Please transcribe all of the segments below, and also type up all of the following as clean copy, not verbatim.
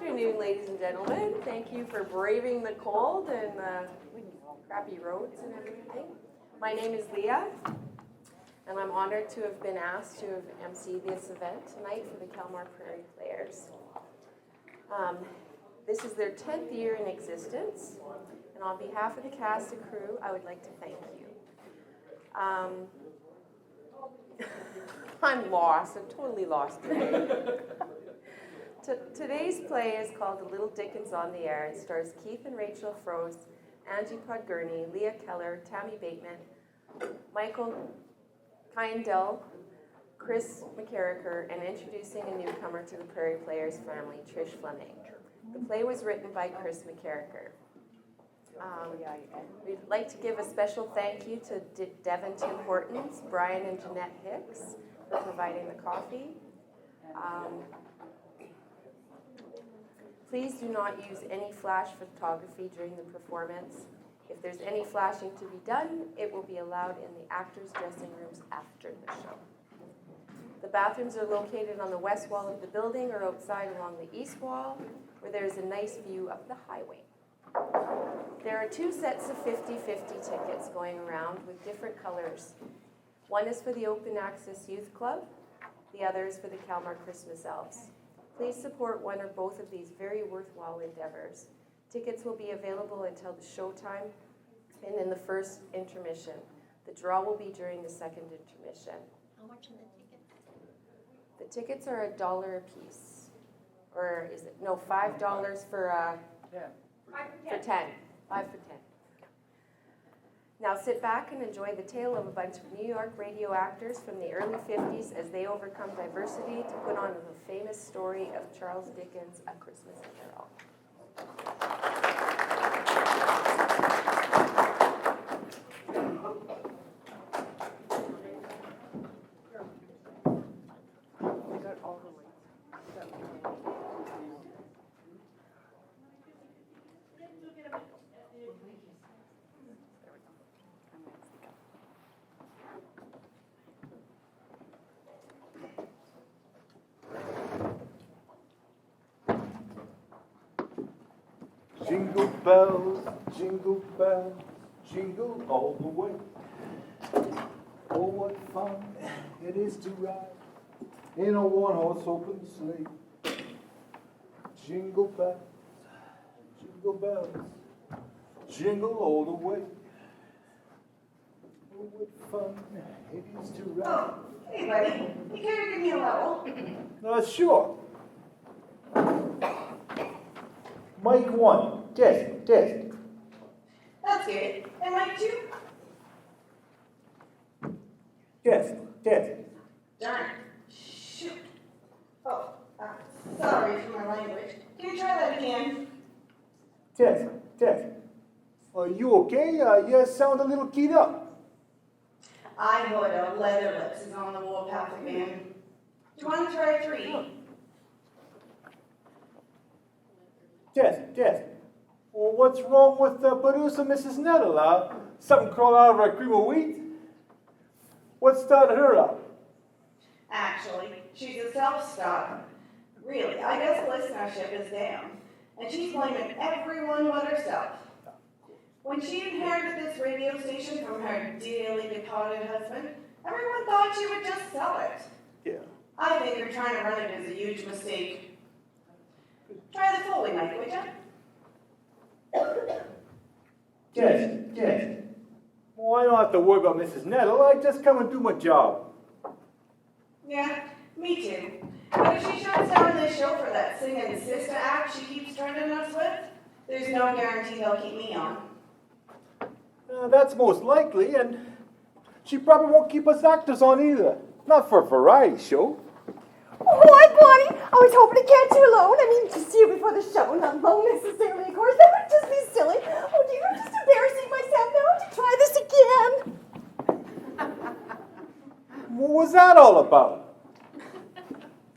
afternoon, ladies and gentlemen. Thank you for braving the cold and the crappy roads and everything. My name is Leah, and I'm honored to have been asked to have emceed this event tonight for the Kalmar Prairie Players. This is their 10th year in existence, and on behalf of the cast and crew, I would like to thank you. I'm lost. I'm totally lost today. Today's play is called The Little Dickens on the Air. It stars Keith and Rachel Froese, Angie Podgurney, Leah Keller, Tammy Bateman, Michael Kindell, Chris McCarricker, and introducing a newcomer to the Prairie Players family, Trish Fleming. The play was written by Chris McCarricker. We'd like to give a special thank you to Devin Tim Hortons, Brian and Jeanette Hicks for providing the coffee. Please do not use any flash photography during the performance. If there's any flashing to be done, it will be allowed in the actors' dressing rooms after the show. The bathrooms are located on the west wall of the building or outside along the east wall, where there is a nice view of the highway. There are 2 sets of 50-50 tickets going around with different colors. One is for the Open Access Youth Club, the other is for the Kalmar Christmas Elves. Please support one or both of these very worthwhile endeavors. Tickets will be available until the showtime and in the first intermission. The draw will be during the second intermission. How much are the tickets? The tickets are $1 a piece. Or is it? No, $5 for 10. 5 for 10. Now sit back and enjoy the tale of a bunch of New York radio actors from the early 50s as they overcome diversity to put on the famous story of Charles Dickens' A Christmas Carol. Jingle bells, jingle all the way. Oh, what fun it is to ride in a one-horse open sleigh. Jingle bells, jingle all the way. Oh, what fun it is to ride. Oh, hey buddy, you care to give me a level? Sure. Mic 1, test. That's good. And mic 2? Test. Darn. Shoot. Oh, sorry for my language. Can you try that again? Test. Are you okay? You sound a little keyed up. I know it. Leather lips is on the Warpath man. Do you want to try 3? Test. Well, what's wrong with producer Mrs. Nettle? Something crawled out of her cream of wheat? What started her up? Actually, she's a self-starter. Really, I guess listenership is down. And she's blaming everyone but herself. When she inherited this radio station from her dearly departed husband, everyone thought she would just sell it. Yeah. I think her trying to run it is a huge mistake. Try the Foley mic, would you? Test. Well, I don't have to worry about Mrs. Nettle. I just come and do my job. Yeah, me too. But if she shuts down this show for that singing sister act she keeps turning us with, there's no guarantee they'll keep me on. That's most likely, and she probably won't keep us actors on either. Not for a variety show. Oh, hi, Bonnie. I was hoping to catch you alone. I mean, to see you before the show. Not alone necessarily, of course. That would just be silly. Oh, dear, I'm just embarrassing myself now to try this again. What was that all about?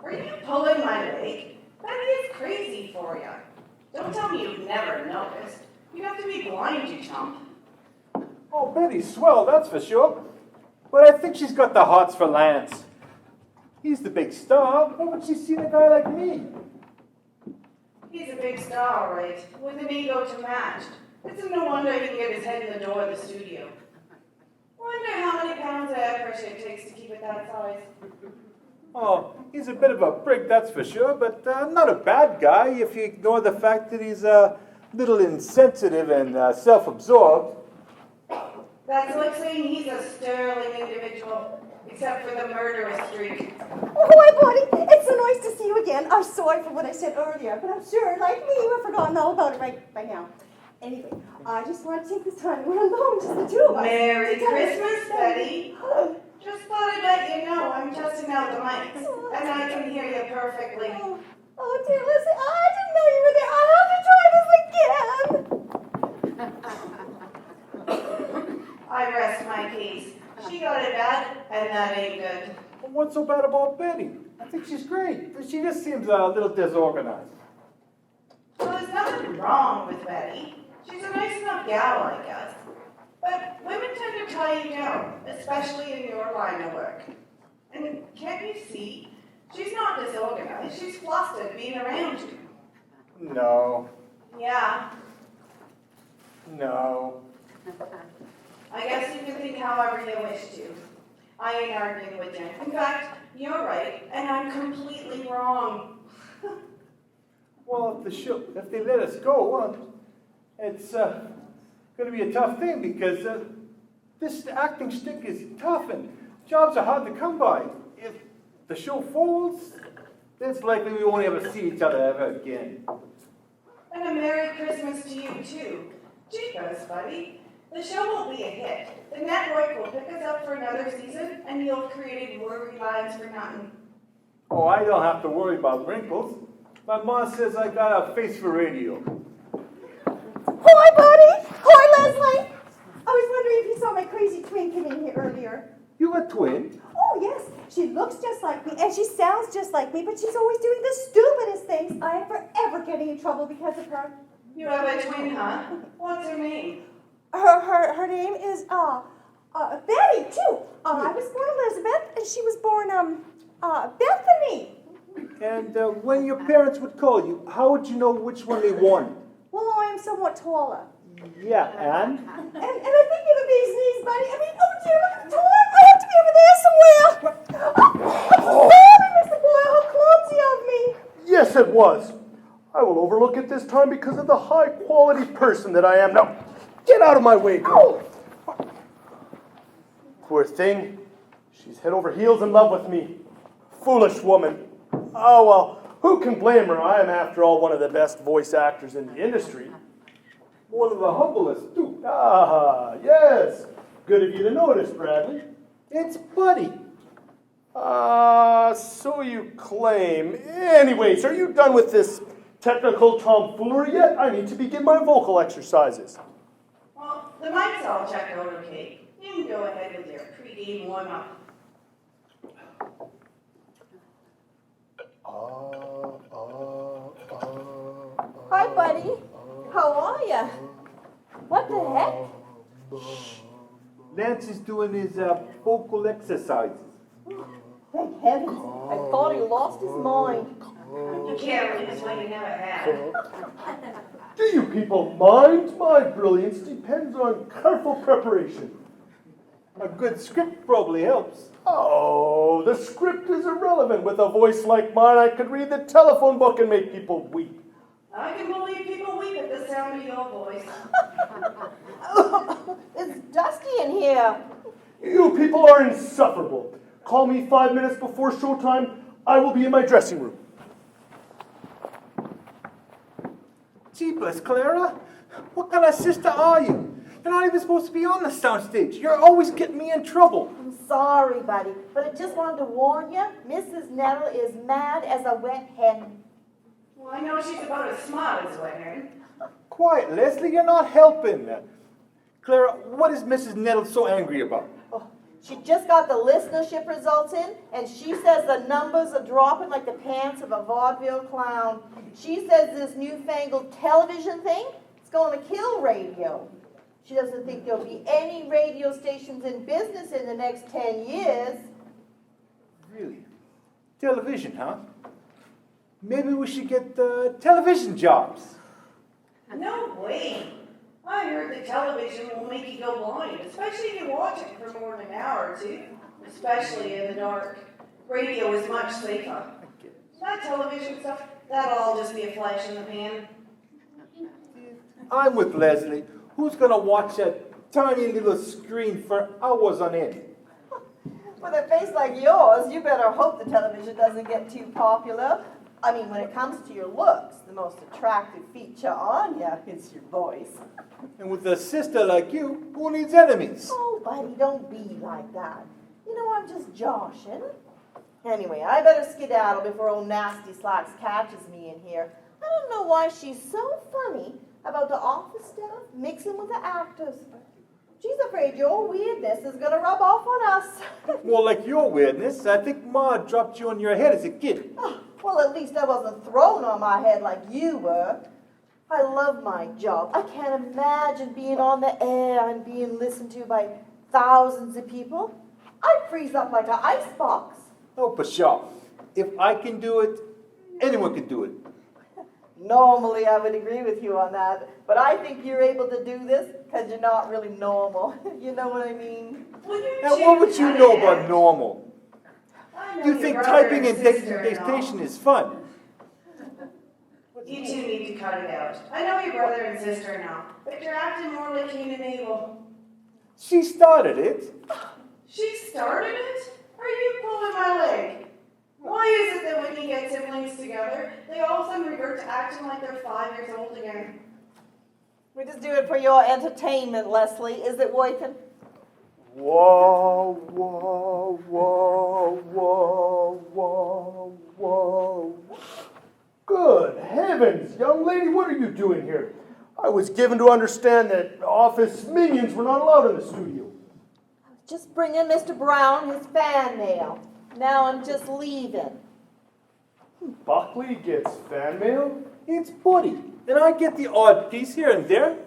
Were you pulling my leg? That is crazy for you. Don't tell me you've never noticed. You have to be blind, you chump. Oh, Betty's swell, that's for sure. But I think she's got the hots for Lance. He's the big star. Why would she see a guy like me? He's a big star, all right, with an ego to match. It's no wonder he can get his head in the door of the studio. Wonder how many pounds of air pressure it takes to keep it that size. Oh, he's a bit of a prick, that's for sure, but not a bad guy if you ignore the fact that he's a little insensitive and self-absorbed. That's like saying he's a sterling individual, except for the murderous streak. Oh, hi, buddy. It's so nice to see you again. I'm sorry for what I said earlier, but I'm sure, like me, you have forgotten all about it right by now. Anyway, I just want to take this time. We're alone, just the two of us. Merry to tell you- Christmas, Betty. Just thought I'd let you know I'm testing out the mics, and I can hear you perfectly. Oh, dear, listen, I didn't know you were there. I have to try this again. I rest my case. She got it bad, and that ain't good. Well, what's so bad about Betty? I think she's great. She just seems a little disorganized. Well, there's nothing wrong with Betty. She's a nice enough gal, I guess. But women tend to tie you down, especially in your line of work. And can't you see? She's not disorganized. She's flustered being around you. No, Yeah, no. I guess you can think however you wish to. I ain't arguing with you. In fact, you're right, and I'm completely wrong. Well, if they let us go, it's going to be a tough thing because this acting shtick is tough and jobs are hard to come by. If the show folds, it's likely we won't ever see each other ever again. And a Merry Christmas to you, too. Jeepers, buddy. The show will be a hit. The network will pick us up for another season, and you'll have created worry lines for nothing. Oh, I don't have to worry about wrinkles. My mom says I got a face for radio. Hi, buddy. Hi, Leslie. I was wondering if you saw my crazy twin come in here earlier. You a twin? Oh, yes. She looks just like me, and she sounds just like me, but she's always doing the stupidest things. I am forever getting in trouble because of her. You have a twin, huh? What's her name? Her name is, Betty, too. I was born Elizabeth, and she was born, Bethany. And when your parents would call you, how would you know which one they wanted? Well, I am somewhat taller. Yeah, and? And I think you're the bee's knees, buddy. I mean, oh dear, look at the door. I have to be over there somewhere. Oh, sorry, Mr. Boyle. How clumsy of me. Yes, it was. I will overlook it this time because of the high-quality person that I am. Now, get out of my way, girl. Poor thing. She's head over heels in love with me. Foolish woman. Oh, well, who can blame her? I am, after all, one of the best voice actors in the industry. One of the humblest, too. Ah, yes. Good of you to notice, Bradley. It's Buddy. So you claim. Anyways, are you done with this technical tomfoolery yet? I need to begin my vocal exercises. Well, the mic's all checked out okay. You can go ahead with your pre-game warm-up. Hi, buddy. How are you? What the heck? Lance is doing his vocal exercises. Thank heavens. I thought he lost his mind. You can't lose what you never had. Do you people mind? My brilliance depends on careful preparation. A good script probably helps. Oh, the script is irrelevant. With a voice like mine, I could read the telephone book and make people weep. I can believe people weep at the sound of your voice. It's dusty in here. You people are insufferable. Call me 5 minutes before showtime. I will be in my dressing room. Jeepers, Clara. What kind of sister are you? You're not even supposed to be on the soundstage. You're always getting me in trouble. I'm sorry, buddy, but I just wanted to warn you, Mrs. Nettle is mad as a wet hen. Well, I know she's about as smart as Leonard. Quiet, Leslie. You're not helping. Clara, what is Mrs. Nettle so angry about? Oh, she just got the listenership results in, and she says the numbers are dropping like the pants of a vaudeville clown. She says this newfangled television thing is going to kill radio. She doesn't think there'll be any radio stations in business in the next 10 years. Really? Television, huh? maybe we should get television jobs. No way. I heard that television will make you go blind, especially if you watch it for more than an hour or two, especially in the dark. Radio is much safer. That television stuff, that'll all just be a flash in the pan. I'm with Leslie. Who's gonna watch a tiny little screen for hours on end? With a face like yours, you better hope the television doesn't get too popular. I mean, when it comes to your looks, the most attractive feature on you is your voice. And with a sister like you, who needs enemies? Oh, buddy, don't be like that. You know, I'm just joshing. Anyway, I better skedaddle before old Nasty Slacks catches me in here. I don't know why she's so funny about the office staff mixing with the actors. She's afraid your weirdness is going to rub off on us. More like your weirdness. I think Ma dropped you on your head as a kid. Oh, well, at least I wasn't thrown on my head like you were. I love my job. I can't imagine being on the air and being listened to by thousands of people. I'd freeze up like an icebox. Oh, Pshaw. If I can do it, anyone can do it. Normally, I would agree with you on that, but I think you're able to do this because you're not really normal. You know what I mean? Now, what would you know about normal? I know You your think brother typing and sister and all. dictation is fun? You two need to cut it out. I know your brother and sister now, but you're acting more like Cain and Abel. She started it. She started it? Are you pulling my leg? Why is it that when you get siblings together, they all of a sudden revert to acting like they're 5 years old again? We just do it for your entertainment, Leslie. Is it working? Whoa, whoa, whoa, whoa, whoa, whoa. Good heavens, young lady, what are you doing here? I was given to understand that office minions were not allowed in the studio. Just bringing Mr. Brown his fan mail. Now I'm just leaving. Buckley gets fan mail? It's Buddy. And I get the odd piece here and there.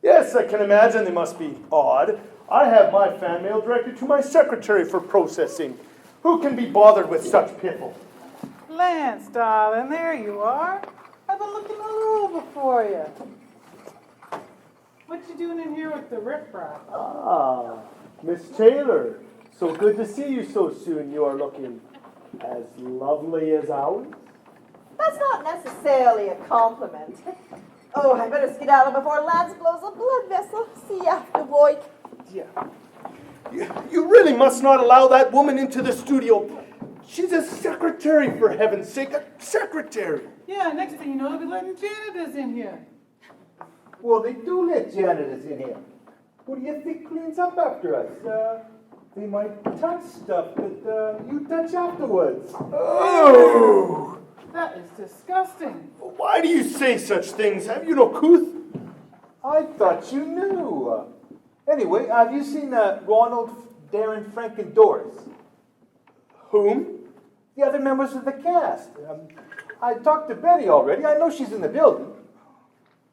Yes, I can imagine they must be odd. I have my fan mail directed to my secretary for processing. Who can be bothered with such piffle? Lance, darling, there you are. I've been looking all over for you. What you doing in here with the riffraff? Ah, Miss Taylor. So good to see you so soon. You are looking as lovely as ours. That's not necessarily a compliment. Oh, I better skedaddle before Lance blows a blood vessel. See you after work. Yeah. You really must not allow that woman into the studio. She's a secretary, for heaven's sake, a secretary. Yeah, next thing you know, they'll be letting janitors in here. Well, they do let janitors in here. Who do you think cleans up after us? They might touch stuff that you touch afterwards. Oh! That is disgusting. Why do you say such things? Have you no couth? I thought you knew. Anyway, have you seen Ronald, Darren, Frank, and Doris? Whom? The other members of the cast. I talked to Betty already. I know she's in the building.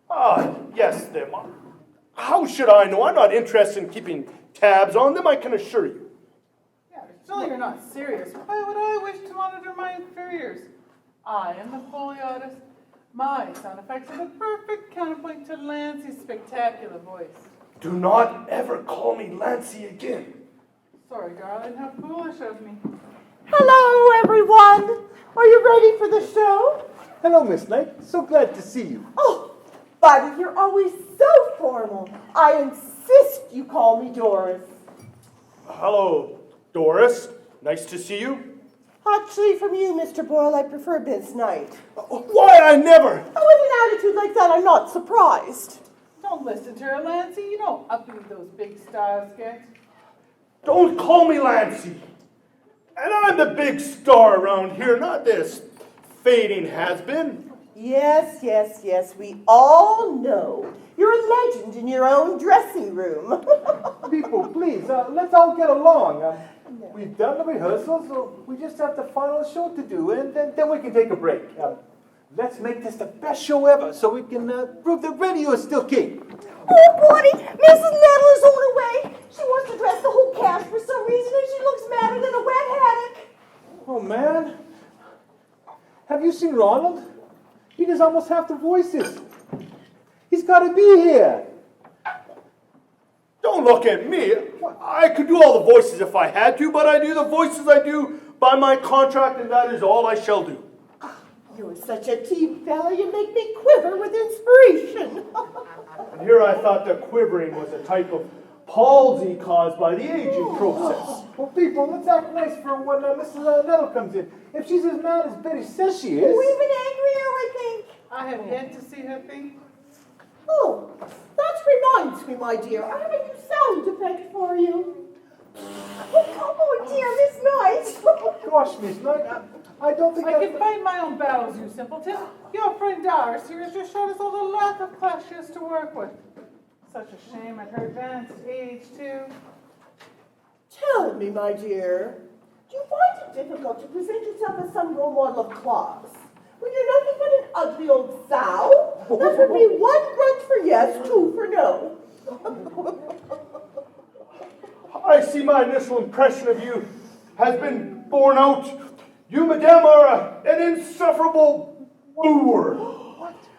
Ah, yes, them. How should I know? I'm not interested in keeping tabs on them, I can assure you. Yeah, surely you're not serious. Why would I wish to monitor my inferiors? I am the Foley artist. My sound effects are the perfect counterpoint to Lancey's spectacular voice. Do not ever call me Lancey again. Sorry, darling, how foolish of me. Hello, everyone. Are you ready for the show? Hello, Miss Knight. So glad to see you. Oh, Buddy, you're always so formal. I insist you call me Doris. Hello, Doris. Nice to see you. Actually, from you, Mr. Boyle, I prefer Biz Knight. Why, I never. Oh, with an attitude like that, I'm not surprised. Don't listen to her, Lancey. You don't upbeat those big stars get. Don't call me Lancey. And I'm the big star around here, not this fading has-been. Yes, yes, yes, we all know. You're a legend in your own dressing room. People, please, let's all get along. We've done the rehearsals, so we just have the final show to do, and then we can take a break. Let's make this the best show ever, so we can prove that radio is still king. Oh, Buddy, Mrs. Nettler's on her way. She wants to dress the whole cast for some reason, and she looks madder than a wet haddock. Oh, man. Have you seen Ronald. He does almost half the voices. He's got to be here. Don't look at me. I could do all the voices if I had to, but I do the voices I do by my contract, and that is all I shall do. You're such a team fella, you make me quiver with inspiration. And here I thought that quivering was a type of palsy caused by the aging process. Well, people, let's act nice for when Mrs. Nettle comes in. If she's as mad as Betty says she is. We've been angrier, I think. I have yet to see her feet. Oh, that reminds me, my dear, I have a new sound effect for you. Oh, dear, Miss Knight. Gosh, Miss Knight, I don't think I can fight my own battles, you simpleton. Your friend Doris here has just showed us all the lack of class she has to work with. Such a shame at her advanced age, too. Tell me, my dear, do you find it difficult to present yourself as some role model of class? When you're nothing but an ugly old sow? That would be 1 grunt for yes, 2 for no. I see my initial impression of you has been borne out. You, madame, are an insufferable wooer.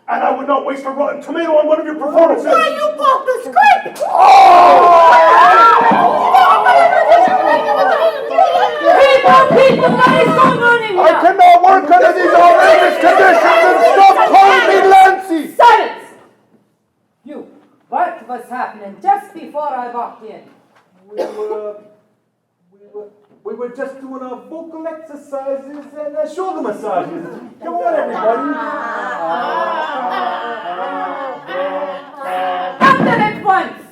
And I would not waste a rotten tomato on one of your performances. Why, you bought the script! People, what is going on in I here? cannot work under these outrageous conditions and stop calling me Lancy. Silence! You, what was happening just before I walked in? We were just doing our vocal exercises and shoulder massages. Come on, everybody. Stop that at once!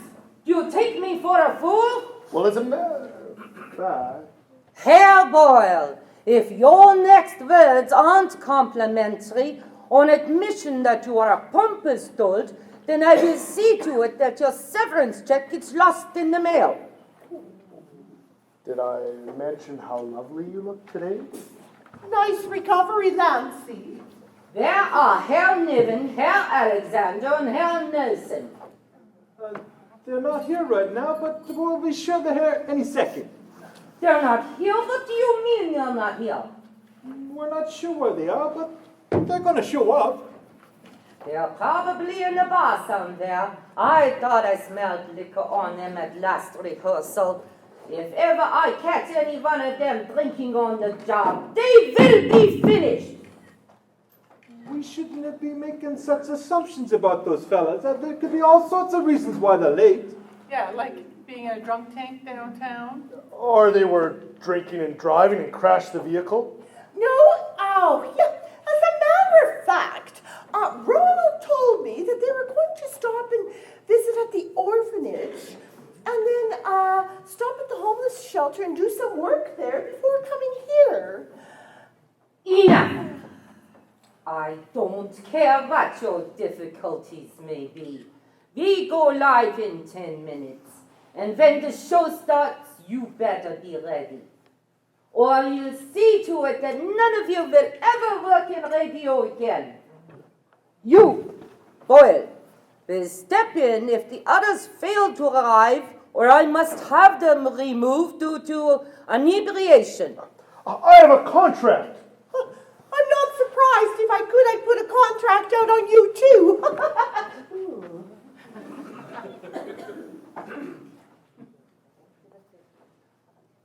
You take me for a fool? Well, as a matter of fact, Herr Boyle, if your next words aren't complimentary on admission that you are a pompous dolt, then I will see to it that your severance check gets lost in the mail. did I mention how lovely you look today? Nice recovery, Lancy. There are Herr Niven, Herr Alexander, and Herr Nelson. They're not here right now, but we'll be sure they're here any second. They're not here? What do you mean they're not here? We're not sure where they are, but they're going to show up. They're probably in the bar somewhere. I thought I smelled liquor on them at last rehearsal. If ever I catch any one of them drinking on the job, they will be finished. We shouldn't be making such assumptions about those fellas. There could be all sorts of reasons why they're late. Yeah, like being in a drunk tank downtown. Or they were drinking and driving and crashed the vehicle? No, oh, yeah. As a matter of fact, Ronald told me that they were going to stop and visit at the orphanage and then stop at the homeless shelter and do some work there before coming here. Enough! I don't care what your difficulties may be. We go live in 10 minutes. And when the show starts, you better be ready. Or you'll see to it that none of you will ever work in radio again. You, Boyle, will step in if the others fail to arrive, or I must have them removed due to inebriation. I have a contract. I'm not surprised. If I could, I'd put a contract out on you, too.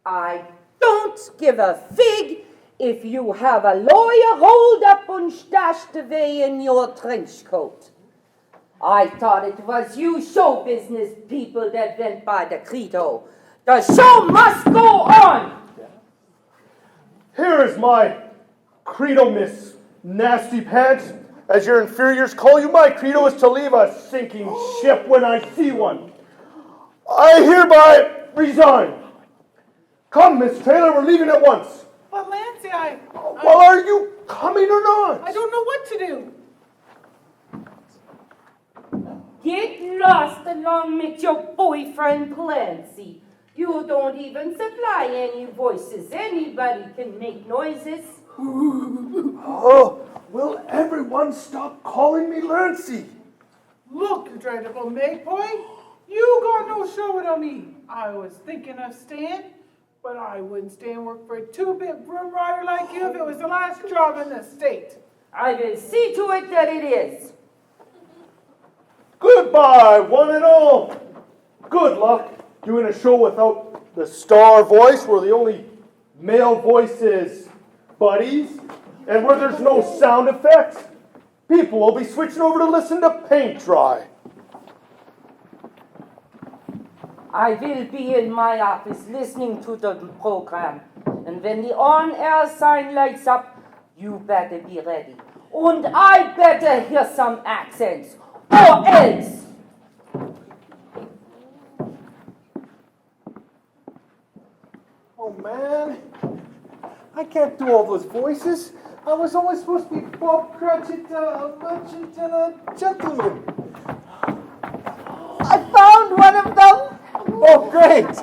I don't give a fig if you have a lawyer rolled up and stashed away in your trench coat. I thought it was you show business people that went by the credo. The show must go on! Here is my credo, Miss Nasty Pants. As your inferiors call you, my credo is to leave a sinking ship when I see one. I hereby resign. Come, Miss Taylor, we're leaving at once. But Lancy, Well, are you coming or not? I don't know what to do. Get lost along with your boyfriend Clancy. You don't even supply any voices. Anybody can make noises. Oh, will everyone stop calling me Lancy? Look, you dreadful maypoi, you got no show without me. I was thinking of staying, but I wouldn't stay and work for a two-bit broom rider like you if it was the last job in the state. I will see to it that it is. Goodbye, one and all. Good luck doing a show without the star voice, where the only male voice is Buddy's, and where there's no sound effects. People will be switching over to listen to paint dry. I will be in my office listening to the program. And when the on-air sign lights up, you better be ready. And I better hear some accents, or else. Oh man, I can't do all those voices. I was only supposed to be Bob Cratchit, a merchant and a gentleman. I found one of them. Oh, great!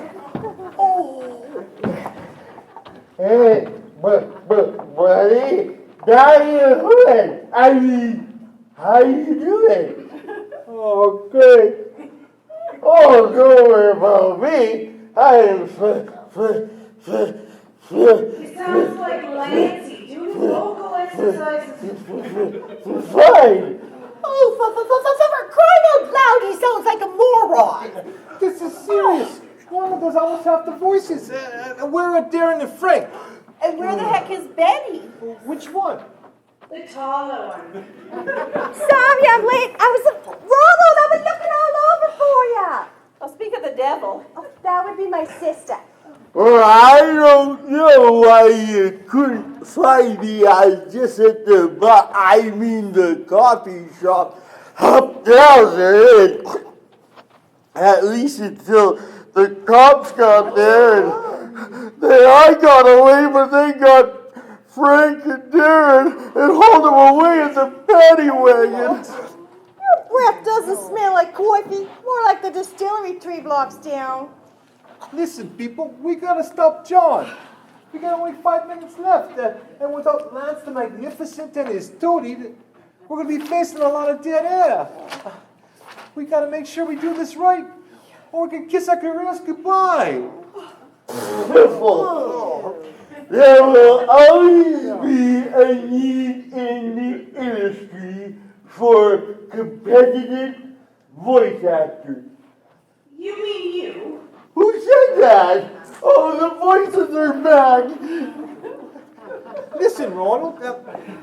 Hey, buddy, how you doing? I mean, how you doing? Oh, great. Oh, don't worry about me. I am He sounds like Lancey. Do his vocal exercises. fine. Oh, for crying out loud, he sounds like a moron. This is serious. One of those almost have the voices. Where are Darren and Frank? And where the heck is Betty? Which one? The taller one. Sorry, I'm late. Ronald, I've been looking all over for you. Oh, speak of the devil. Oh, that would be my sister. Well, I don't know why you couldn't find me. I just at the coffee shop up down there, and at least until the cops got there, and I got away, but they got Frank and Darren and hauled them away in the paddy wagon. Your breath doesn't smell like coffee, more like the distillery 3 blocks down. Listen, people, we gotta stop John. We got only 5 minutes left, and without Lance the Magnificent and his toady, we're gonna be facing a lot of dead air. We gotta make sure we do this right, or we can kiss our careers goodbye. There will always be a need in the industry for competitive voice actors. You mean you? Who said that? Oh, the voices are back. Listen, Ronald,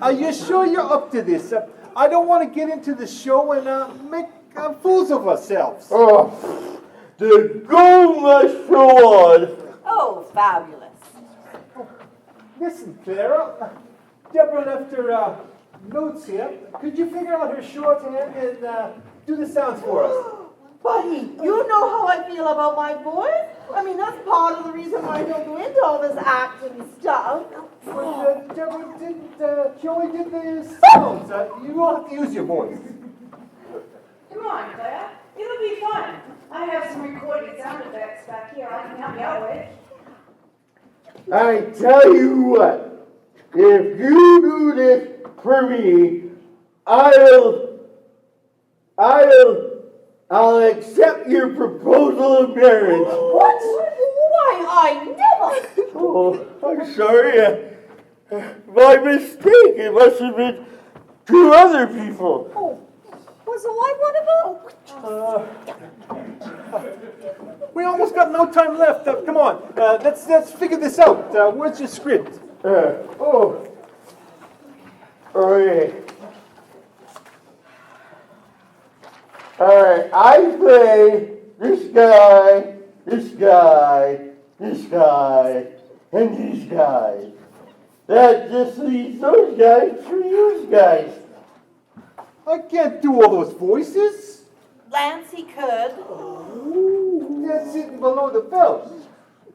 are you sure you're up to this? I don't want to get into the show and make fools of ourselves. Oh, the goal must go on. Oh, fabulous. Listen, Clara, Deborah left her notes here. Could you figure out her shorthand and do the sounds for us? Buddy, you know how I feel about my voice. I mean, that's part of the reason why I don't go into all this acting stuff. But Deborah didn't, she only did the sounds. You don't have to use your voice. Come on, Claire. It'll be fun. I have some recorded sound effects back here I can help you out with. I tell you what, if you do this for me, I'll accept your proposal of marriage. What? Why, I never. Oh, I'm sorry. My mistake. It must have been 2 other people. Oh, was I one of them? We almost got no time left. Come on, let's figure this out. Where's your script? Okay. All right, I play this guy, this guy, this guy, and these guys. That just leaves those guys for you guys. I can't do all those voices. Lancey could. That's sitting below the belt.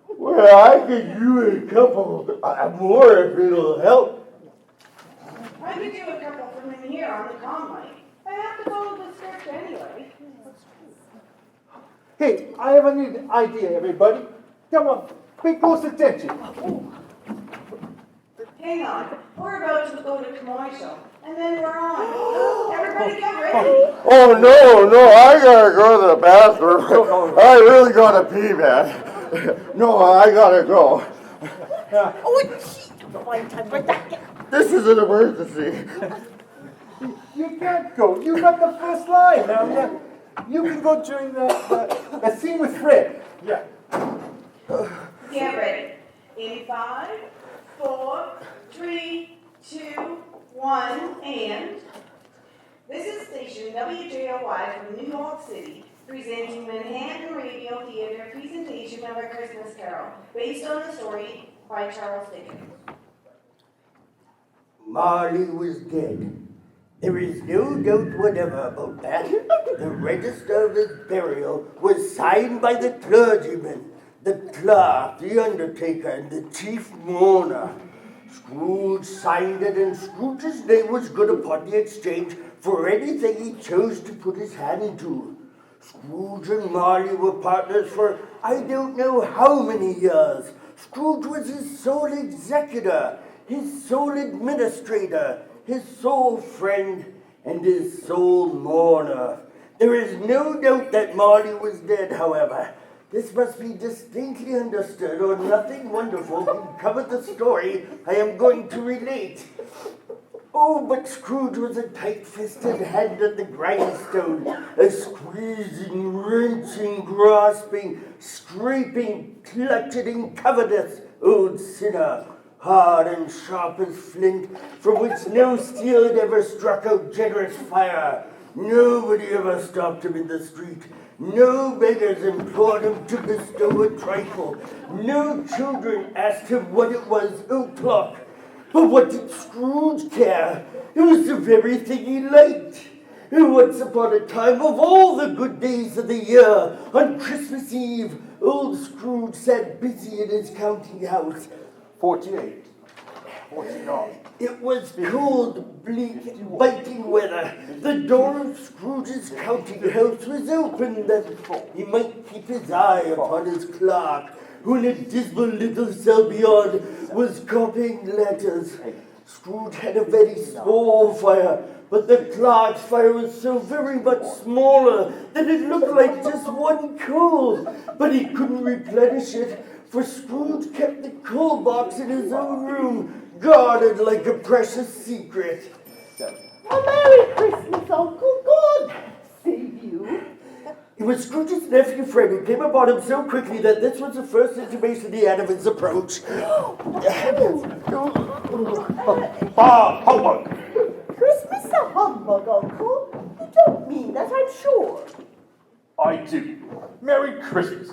Well, I could do a couple more if it'll help. I could do a couple from in here on the comm mic. I have to follow the script anyway. Hey, I have an idea, everybody. Come on, pay close attention. Hang on. We're about to go to commercial. And then we're on. Everybody get ready. Oh, no, I gotta go to the bathroom. I really gotta pee, man. No, I gotta go. don't mind time for that. This is an emergency. You can't go. You got the first line. Now, you can go during the scene with Fred. Yeah. Get ready. In 5, 4, 3, 2, 1, and this is station WJOY from New York City, presenting Manhattan Radio Theater presentation of A Christmas Carol, based on the story by Charles Dickens. Marley was dead. There is no doubt whatever about that. The register of his burial was signed by the clergyman, the clerk, the undertaker, and the chief mourner. Scrooge signed it, and Scrooge's name was good upon the exchange for anything he chose to put his hand to. Scrooge and Marley were partners for I don't know how many years. Scrooge was his sole executor, his sole administrator, his sole friend, and his sole mourner. There is no doubt that Marley was dead, however. This must be distinctly understood, or nothing wonderful can cover the story I am going to relate. Oh, but Scrooge was a tight-fisted hand at the grindstone, a squeezing, wrenching, grasping, scraping, clutching, covetous old sinner, hard and sharp as flint, from which no steel had ever struck out generous fire. Nobody ever stopped him in the street. No beggars implored him to bestow a trifle. No children asked him what it was o'clock. But what did Scrooge care? It was the very thing he liked. Once upon a time, of all the good days of the year, on Christmas Eve, old Scrooge sat busy in his counting house. 48. 49. It was cold, bleak, biting weather. The door of Scrooge's counting house was open that he might keep his eye upon his clerk, who in a dismal little cell beyond was copying letters. Scrooge had a very small fire, but the clerk's fire was so very much smaller that it looked like just one coal. But he couldn't replenish it, for Scrooge kept the coal box in his own room, guarded like a precious secret. A Merry Christmas, Uncle. God save you. It was Scrooge's nephew Fred who came upon him so quickly that this was the first intimation he had of his approach. Humbug! Christmas a humbug, Uncle. You don't mean that, I'm sure. I do. Merry Christmas.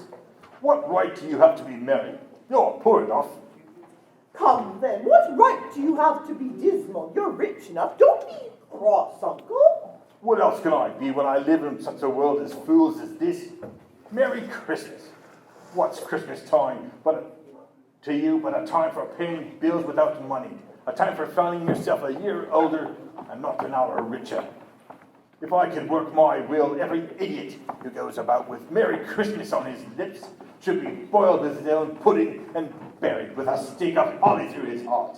What right do you have to be merry? You're poor enough. Come then, what right do you have to be dismal? You're rich enough. Don't be cross, Uncle. What else can I be when I live in such a world as fools as this? Merry Christmas. What's Christmas time to you but a time for paying bills without money, a time for finding yourself a year older and not an hour richer. If I could work my will, every idiot who goes about with Merry Christmas on his lips should be boiled with his own pudding and buried with a stake of holly through his heart.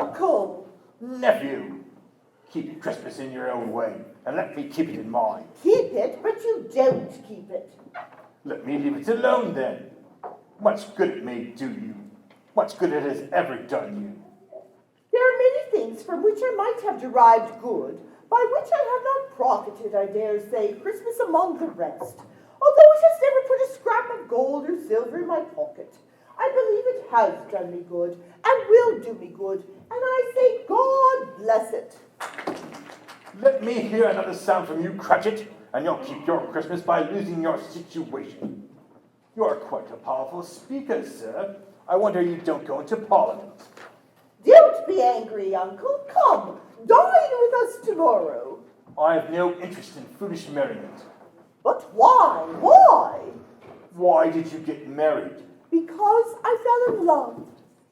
Uncle! Nephew, keep Christmas in your own way, and let me keep it in mine. Keep it, but you don't keep it. Let me leave it alone then. Much good it may do you. Much good it has ever done you. There are many things from which I might have derived good, by which I have not profited, I dare say, Christmas among the rest, although it has never put a scrap of gold or silver in my pocket. I believe it has done me good, and will do me good, and I say, God bless it. Let me hear another sound from you, Cratchit, and you'll keep your Christmas by losing your situation. You are quite a powerful speaker, sir. I wonder you don't go into Parliament. Don't be angry, Uncle. Come, dine with us tomorrow. I have no interest in foolish merriment. But why? Why? Why did you get married? Because I fell in love.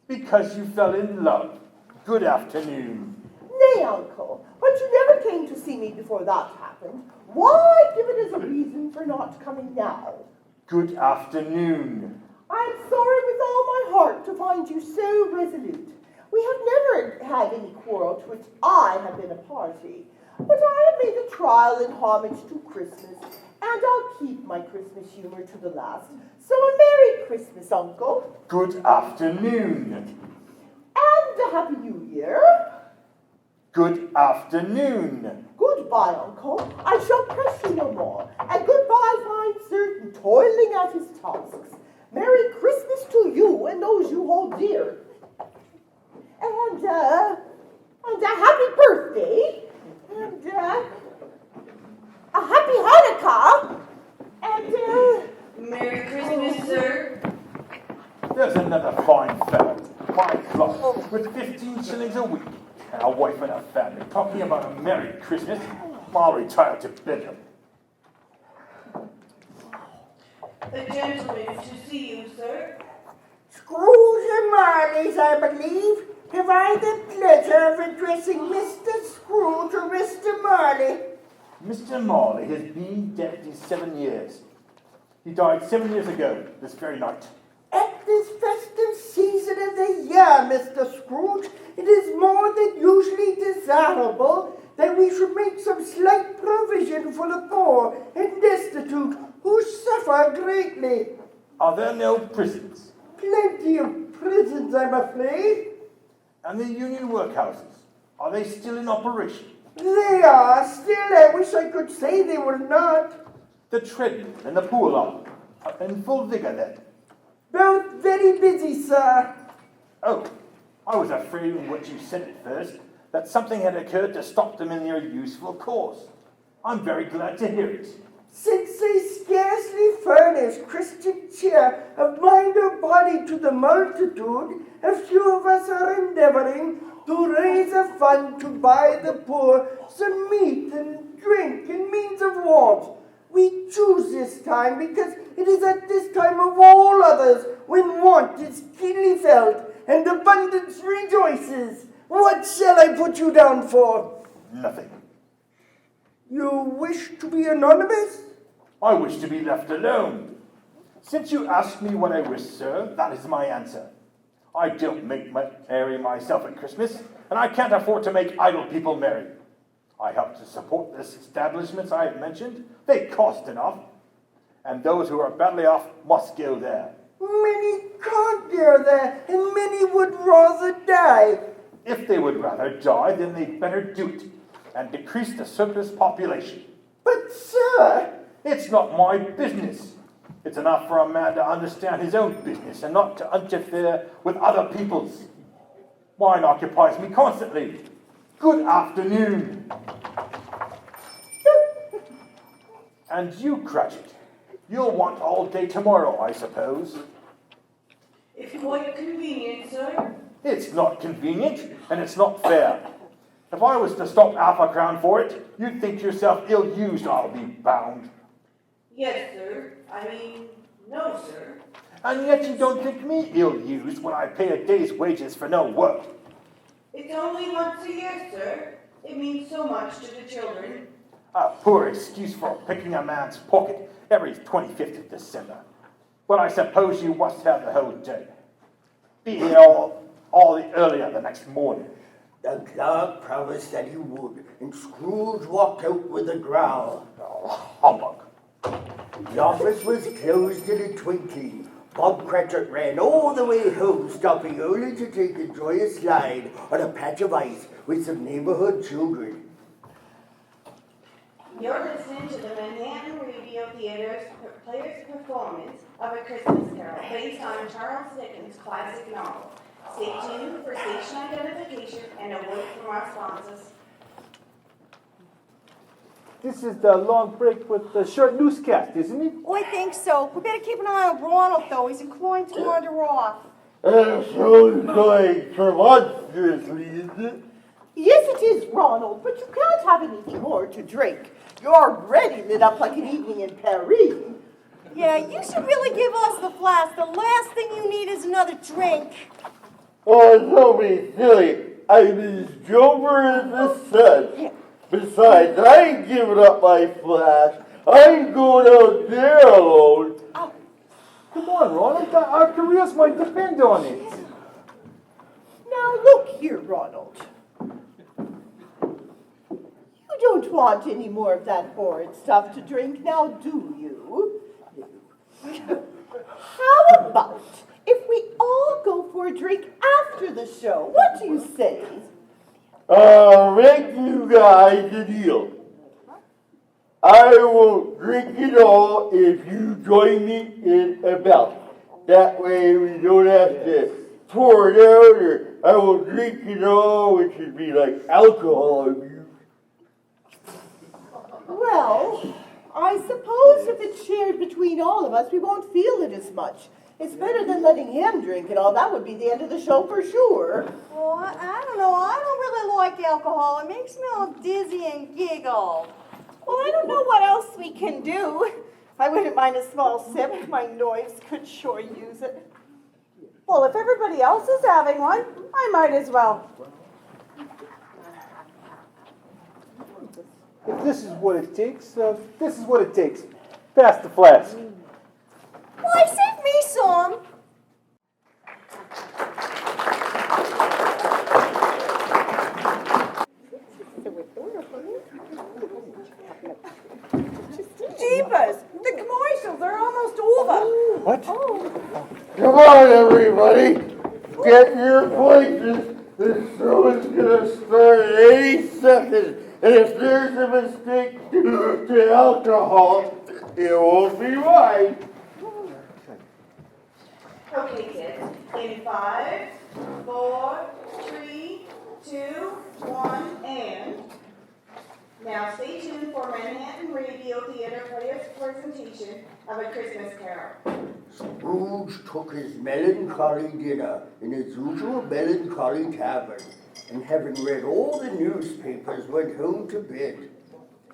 Because you fell in love. Good afternoon. Nay, Uncle, but you never came to see me before that happened. Why give it as a reason for not coming now? Good afternoon. I am sorry with all my heart to find you so resolute. We have never had any quarrel to which I have been a party, but I have made a trial in homage to Christmas, and I'll keep my Christmas humor to the last. So a Merry Christmas, Uncle. Good afternoon. And a Happy New Year. Good afternoon. Goodbye, Uncle. I shall press you no more. And goodbye, fine sir, toiling at his tasks. Merry Christmas to you and those you hold dear. And a happy birthday. And a happy Hanukkah. And Merry Christmas, sir. There's another fine fellow, my clock, with 15 shillings a week, and a wife and a family, talking about a Merry Christmas. I'll retire to Bedlam. A gentleman to see you, sir. Scrooge and Marley's, I believe. Have I the pleasure of addressing Mr. Scrooge or Mr. Marley? Mr. Marley has been dead these 7 years. He died 7 years ago, this very night. At this festive season of the year, Mr. Scrooge, it is more than usually desirable that we should make some slight provision for the poor and destitute who suffer greatly. Are there no prisons? Plenty of prisons, I'm afraid. And the union workhouses, are they still in operation? They are. Still, I wish I could say they were not. The treadmill and the pool are in full vigor then? Both very busy, sir. Oh, I was afraid when what you said at first that something had occurred to stop them in their useful course. I'm very glad to hear it. Since they scarcely furnish Christian cheer of mind or body to the multitude, a few of us are endeavoring to raise a fund to buy the poor some meat and drink and means of warmth. We choose this time because it is at this time of all others when want is keenly felt and abundance rejoices. What shall I put you down for? Nothing. You wish to be anonymous? I wish to be left alone. Since you asked me what I wish, sir, that is my answer. I don't merry myself at Christmas, and I can't afford to make idle people merry. I help to support the establishments I have mentioned. They cost enough, and those who are badly off must go there. Many can't go there, and many would rather die. If they would rather die, then they'd better do it, and decrease the surplus population. But, sir, It's not my business. It's enough for a man to understand his own business and not to interfere with other people's. Mine occupies me constantly. Good afternoon. And you, Cratchit, you'll want all day tomorrow, I suppose. If quite convenient, sir. It's not convenient, and it's not fair. If I was to stop half a crown for it, you'd think yourself ill-used, I'll be bound. Yes, sir. I mean, no, sir. And yet you don't think me ill-used when I pay a day's wages for no work. It's only once a year, sir. It means so much to the children. A poor excuse for picking a man's pocket every 25th of December. But I suppose you must have the whole day. Be here all the earlier the next morning. the clerk promised that he would, and Scrooge walked out with a growl. Oh, humbug. The office was closed in a twinkling. Bob Cratchit ran all the way home, stopping only to take a joyous slide on a patch of ice with some neighborhood children. You're listening to the Manhattan Radio Theater's Players' Performance of A Christmas Carol, based on Charles Dickens' classic novel. Stay tuned for station identification and a word from our sponsors. This is the long break with the short newscast, isn't it? Oh, I think so. We better keep an eye on Ronald, though. He's inclined to wander off. So going tremendously, is it? Yes, it is, Ronald, but you can't have anything more to drink. You're already lit up like an evening in Paris. Yeah, you should really give us the flask. The last thing you need is another drink. Oh, don't be silly. I'm as sober as the sun. Besides, I ain't giving up my flash. I ain't going out there alone. Come on, Ronald. Our careers might depend on it. Now, look here, Ronald. You don't want any more of that horrid stuff to drink now, do you? How about if we all go for a drink after the the show. What do you say? Make you guys a deal. I will drink it all if you join me in a bout. That way we don't have to pour it out, or I will drink it all, which would be like alcohol abuse. Well, I suppose if it's shared between all of us, we won't feel it as much. It's better than letting him drink it all. That would be the end of the show for sure. Well, I don't know. I don't really like alcohol. It makes me all dizzy and giggle. Well, I don't know what else we can do. I wouldn't mind a small sip. My nerves could sure use it. Well, if everybody else is having one, I might as well. If this is what it takes, this is what it takes. Pass the flask. Why, save me some. Jeepers! The commercials are almost over. What? Come on, everybody. Get your places. This show is going to start in 80 seconds. And if there's a mistake to alcohol, it won't be mine. Okay, kids. In 5, 4, 3, 2, 1, and. Now stay tuned for Manhattan Radio Theater Players' presentation of A Christmas Carol. Scrooge took his melancholy dinner in his usual melancholy tavern, and having read all the newspapers, went home to bed.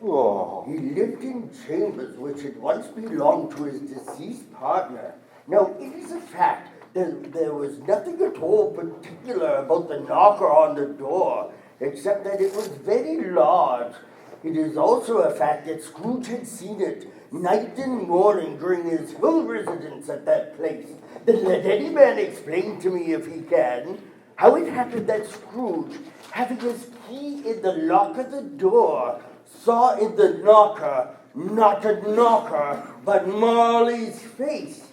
Oh. He lived in chambers which had once belonged to his deceased partner. Now, it is a fact that there was nothing at all particular about the knocker on the door, except that it was very large. It is also a fact that Scrooge had seen it night and morning during his whole residence at that place. Then let any man explain to me, if he can, how it happened that Scrooge, having his key in the lock of the door, saw in the knocker not a knocker, but Marley's face.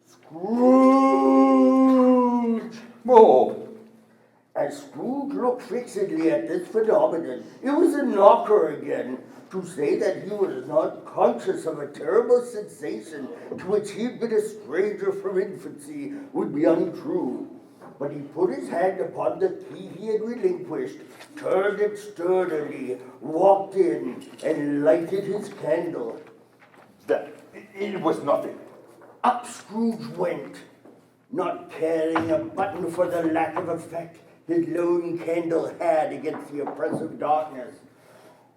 Scrooge! Oh. As Scrooge looked fixedly at this phenomenon, it was a knocker again. To say that he was not conscious of a terrible sensation to which he had been a stranger from infancy would be untrue. But he put his hand upon the key he had relinquished, turned it sturdily, walked in, and lighted his candle. It was nothing. Up Scrooge went, not caring a button for the lack of effect his lone candle had against the oppressive darkness.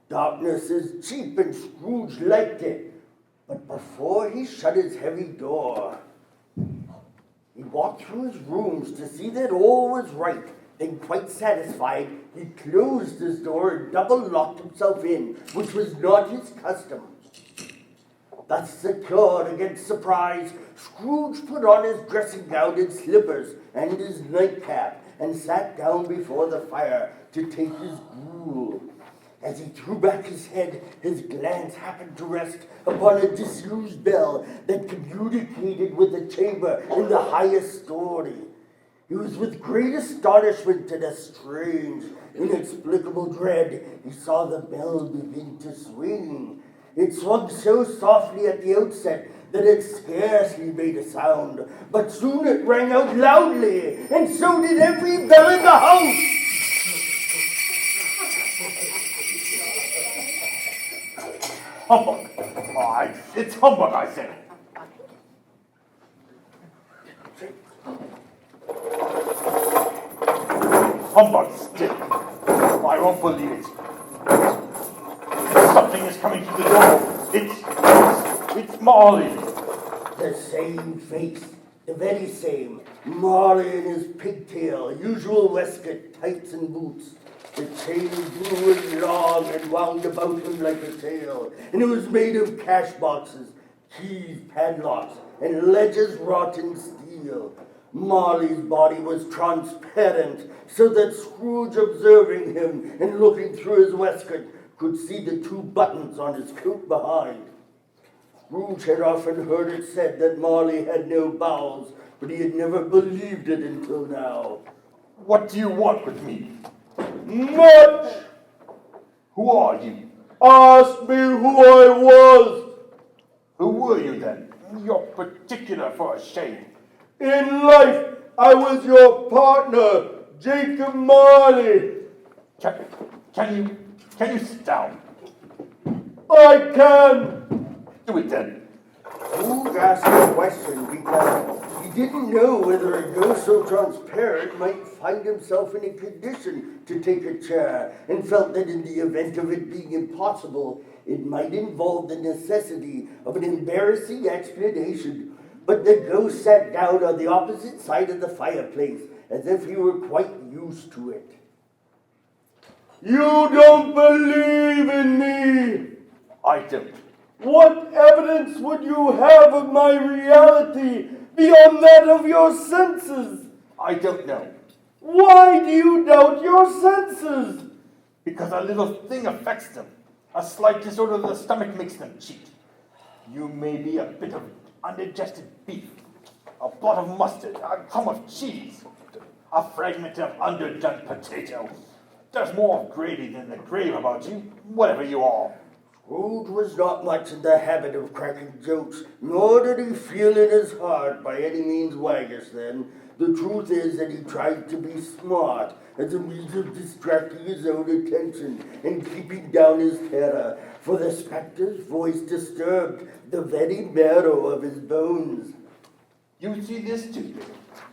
Darkness is cheap, and Scrooge liked it. But before he shut his heavy door, he walked through his rooms to see that all was right. Then, quite satisfied, he closed his door and double-locked himself in, which was not his custom. Thus secured against surprise, Scrooge put on his dressing gown and slippers and his nightcap, and sat down before the fire to take his gruel. As he threw back his head, his glance happened to rest upon a disused bell that communicated with the chamber in the highest story. It was with great astonishment and a strange, inexplicable dread he saw the bell begin to swing. It swung so softly at the outset that it scarcely made a sound, but soon it rang out loudly, and so did every bell in the house. Humbug. It's humbug, I say. Humbug still. I won't believe it. Something is coming to the door. It's Marley. The same face, the very same. Marley in his pigtail, usual waistcoat, tights and boots. The chain grew and long and wound about him like a tail, and it was made of cash boxes, keys, padlocks, and ledgers wrought in steel. Marley's body was transparent, so that Scrooge, observing him and looking through his waistcoat, could see the 2 buttons on his coat behind. Scrooge had often heard it said that Marley had no bowels, but he had never believed it until now. What do you want with me? Much! Who are you? Ask me who I was. Who were you then? You're particular for a shame. In life, I was your partner, Jacob Marley. Can you sit down? I can. Do it then. Who asked the question because he didn't know whether a ghost so transparent might find himself in a condition to take a chair, and felt that in the event of it being impossible, it might involve the necessity of an embarrassing explanation. But the ghost sat down on the opposite side of the fireplace, as if he were quite used to it. You don't believe in me! I don't. What evidence would you have of my reality beyond that of your senses? I don't know. Why do you doubt your senses? Because a little thing affects them. A slight disorder of the stomach makes them cheat. You may be a bit of undigested beef, a blot of mustard, a crumb of cheese, a fragment of underdone potato. There's more of gravy than the grave about you, whatever you are. Scrooge was not much in the habit of cracking jokes, nor did he feel in his heart by any means waggish then. The truth is that he tried to be smart as a means of distracting his own attention and keeping down his terror, for the spectre's voice disturbed the very marrow of his bones. You see this too?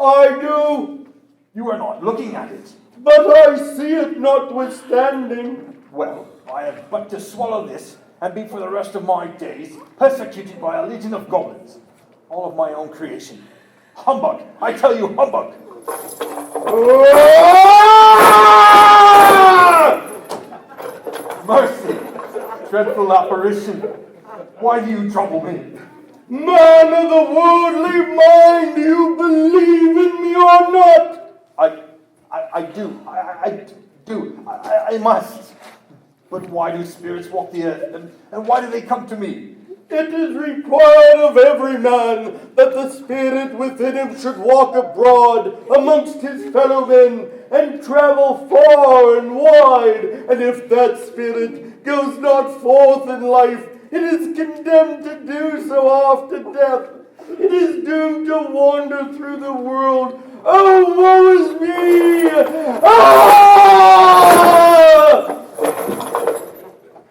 I do, You are not looking at it. but I see it notwithstanding. Well, I have but to swallow this and be for the rest of my days persecuted by a legion of goblins, all of my own creation. Humbug! I tell you, humbug! Mercy! Dreadful apparition! Why do you trouble me? Man of the worldly mind, do you believe in me or not? I do. I do. I must. But why do spirits walk the earth, and why do they come to me? It is required of every man that the spirit within him should walk abroad amongst his fellow men and travel far and wide. And if that spirit goes not forth in life, it is condemned to do so after death. It is doomed to wander through the world. Oh, woe is me! Ah!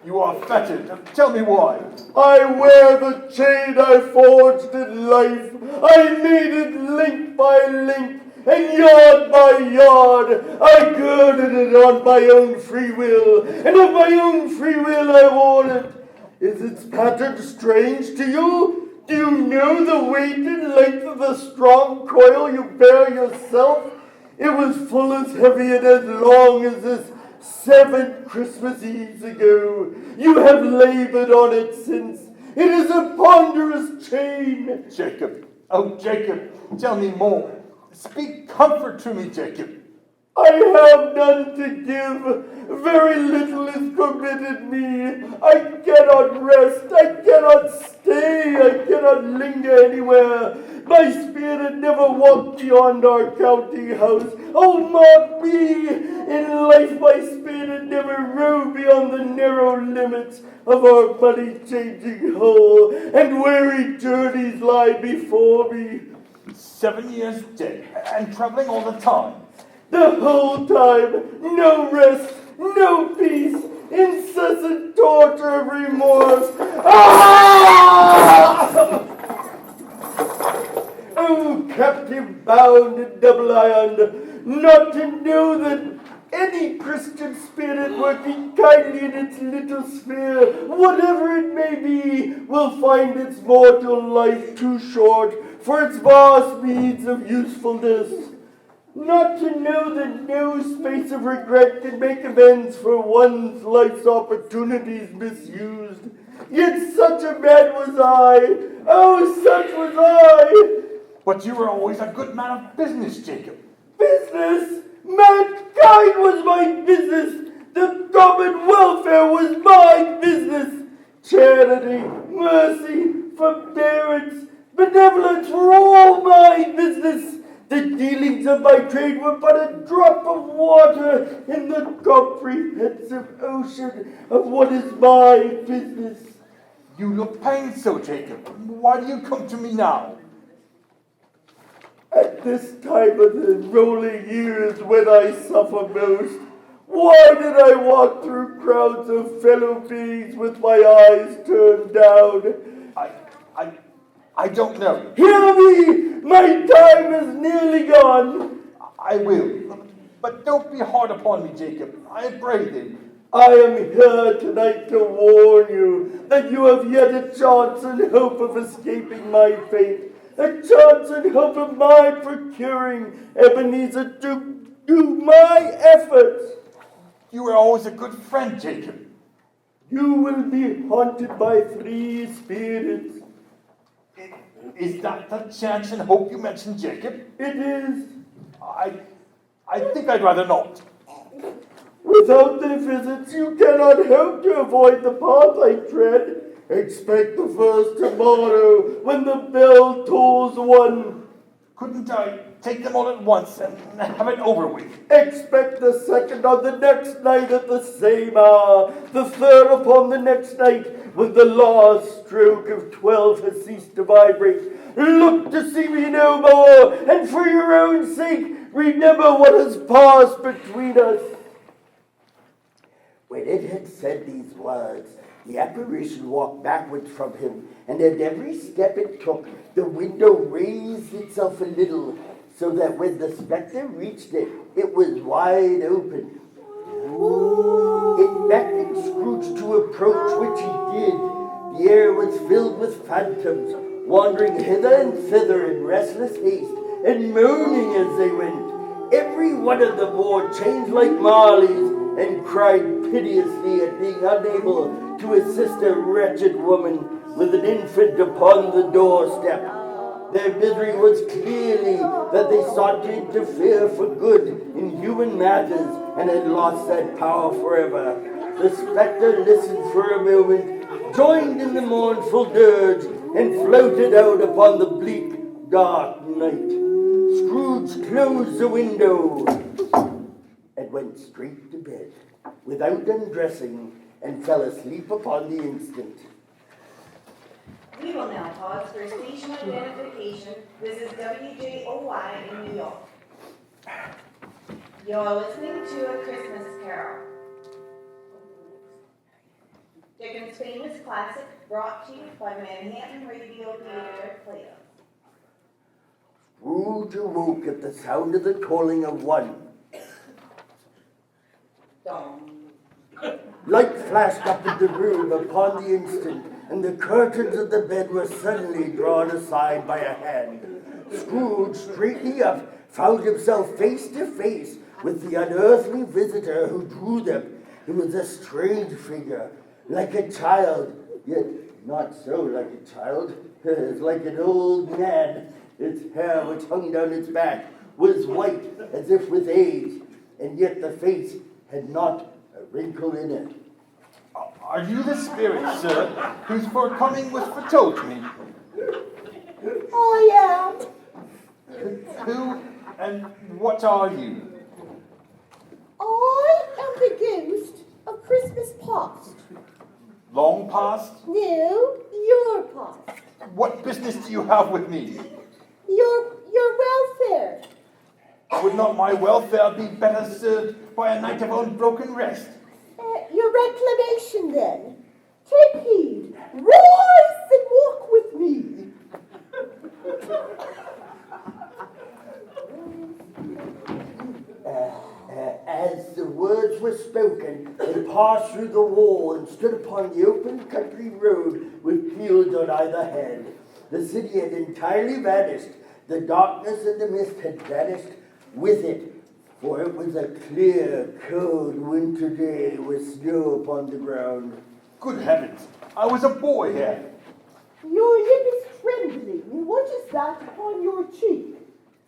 You are fettered. Tell me why. I wear the chain I forged in life. I made it link by link and yard by yard. I girded it on my own free will, and of my own free will I wore it. Is its pattern strange to you? Do you know the weight and length of the strong coil you bear yourself? It was full as heavy and as long as this 7 Christmas Eves ago. You have labored on it since. It is a ponderous chain. Jacob. Oh, Jacob, tell me more. Speak comfort to me, Jacob. I have none to give. Very little is permitted me. I cannot rest. I cannot stay. I cannot linger anywhere. My spirit never walked beyond our counting house. Oh, mark me! In life my spirit never roved beyond the narrow limits of our money-changing hull, and weary journeys lie before me. 7 years dead, and traveling all the time. The whole time, no rest, no peace, incessant torture of remorse. Ah! Oh, captive bound and double-ironed, not to know that any Christian spirit working kindly in its little sphere, whatever it may be, will find its mortal life too short for its vast means of usefulness. Not to know that no space of regret can make amends for one's life's opportunities misused. Yet such a man was I. Oh, such was I. But you were always a good man of business, Jacob. Business? Mankind was my business. The common welfare was my business. Charity, mercy, forbearance, benevolence for all my business. The dealings of my trade were but a drop of water in the comprehensive ocean of what is my business. You look pained so, Jacob. Why do you come to me now? At this time of the rolling years when I suffer most, why did I walk through crowds of fellow beings with my eyes turned down? I don't know. Hear me! My time is nearly gone. I will. But don't be hard upon me, Jacob. I pray thee. I am here tonight to warn you that you have yet a chance and hope of escaping my fate. A chance and hope of my procuring Ebenezer to do my efforts. You were always a good friend, Jacob. You will be haunted by 3 spirits. Is that the chance and hope you mentioned, Jacob? It is. I think I'd rather not. Without their visits, you cannot hope to avoid the path I tread. Expect the first tomorrow when the bell tolls 1. Couldn't I take them all at once and have it over with? Expect the second on the next night at the same hour, the third upon the next night when the last stroke of 12 has ceased to vibrate. Look to see me no more, and for your own sake, remember what has passed between us. When it had said these words, the apparition walked backwards from him, and at every step it took, the window raised itself a little, so that when the spectre reached it, it was wide open. It beckoned Scrooge to approach, which he did. The air was filled with phantoms, wandering hither and thither in restless haste, and moaning as they went. Every one of them wore chains like Marley's, and cried piteously at being unable to assist a wretched woman with an infant upon the doorstep. Their misery was clearly that they sought to interfere for good in human matters and had lost that power forever. The spectre listened for a moment, joined in the mournful dirge, and floated out upon the bleak, dark night. Scrooge closed the window and went straight to bed, without undressing, and fell asleep upon the instant. We will now pause for station identification. This is WJOY in New York. You're listening to A Christmas Carol. Dickens' famous classic, brought to you by Manhattan Radio Theater Plato. Scrooge awoke at the sound of the tolling of 1. Light flashed up in the room upon the instant, and the curtains of the bed were suddenly drawn aside by a hand. Scrooge, straightening up, found himself face to face with the unearthly visitor who drew them. He was a strange figure, like a child, yet not so like a child. It was like an old man. Its hair, which hung down its back, was white as if with age, and yet the face had not a wrinkle in it. Are you the spirit, sir, whose forthcoming was foretold to me? I am. Who and what are you? I am the ghost of Christmas past. Long past? No, your past. What business do you have with me? Your welfare. Would not my welfare be better served by a night of unbroken rest? Your reclamation, then. Take heed. Rise and walk with me. As the words were spoken, they passed through the wall and stood upon the open country road with fields on either hand. The city had entirely vanished. The darkness and the mist had vanished with it, for it was a clear, cold winter day with snow upon the ground. Good heavens, I was a boy here. Your lip is trembling. What is that upon your cheek?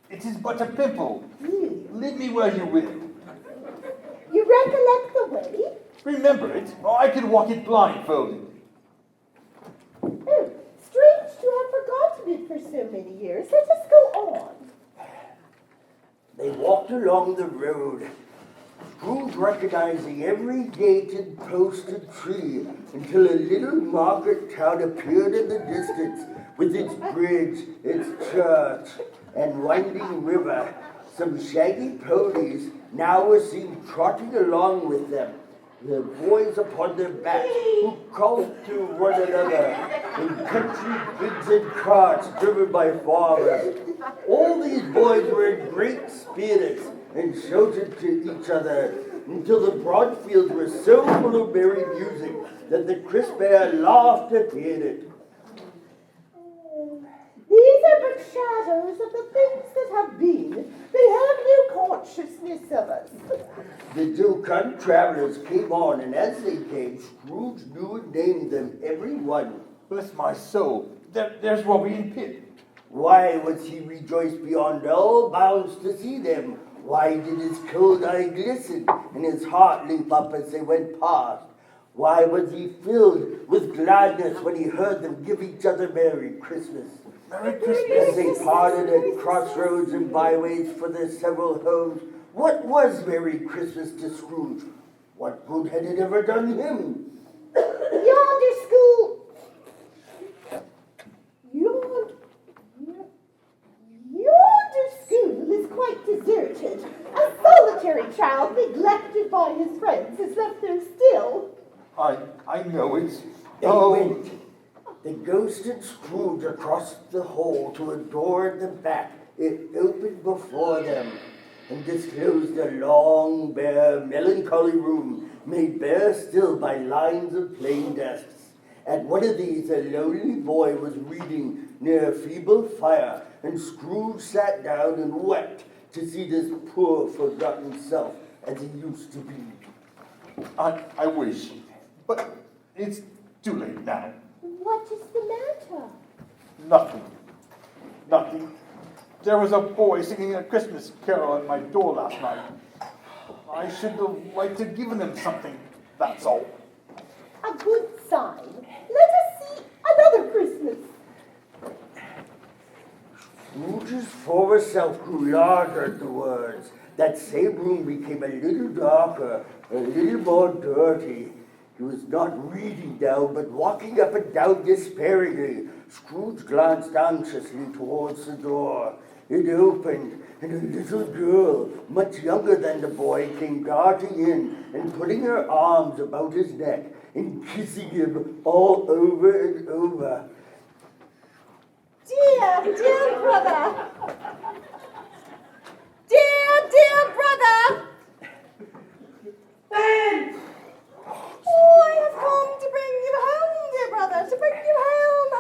It is but a pimple. Really? Lead me where you will. You recollect the way? Remember it, or I could walk it blindfolded. Oh, strange to have forgotten it for so many years. Let us go on. They walked along the road, Scrooge recognizing every gated, posted tree, until a little market town appeared in the distance with its bridge, its church, and winding river. Some shaggy ponies now were seen trotting along with them, their boys upon their backs, who called to one another in country gigs and carts driven by farmers. All these boys were in great spirits and shouted to each other until the broad fields were so full of merry music that the crisp air laughed at hearing it. These are but shadows of the things that have been. They have no consciousness of us. The two travelers came on, and as they came, Scrooge knew and named them, every one. Bless my soul. There's Robbie and Pip. Why was he rejoiced beyond all bounds to see them? Why did his cold eye glisten and his heart leap up as they went past? Why was he filled with gladness when he heard them give each other Merry Christmas? Merry Christmas. As they parted at crossroads and byways for their several homes, what was Merry Christmas to Scrooge? What good had it ever done him? Yonder school is quite deserted. A solitary child neglected by his friends is left there still. I know it's... They went. The ghost and Scrooge across the hall to a door at the back. It opened before them and disclosed a long, bare, melancholy room made bare still by lines of plain desks. At one of these, a lonely boy was reading near a feeble fire, and Scrooge sat down and wept to see this poor, forgotten self as he used to be. I wish, but it's too late now. What is the matter? Nothing. There was a boy singing a Christmas carol at my door last night. I should have liked to have given him something, that's all. A good sign. Let us see another Christmas. Scrooge's former self grew larger at the words. That same room became a little darker, a little more dirty. He was not reading now, but walking up and down despairingly. Scrooge glanced anxiously towards the door. It opened, and a little girl, much younger than the boy, came darting in and putting her arms about his neck and kissing him all over and over. Dear brother. Dear brother. Ben! Oh, I have come to bring you home, dear brother, to bring you home.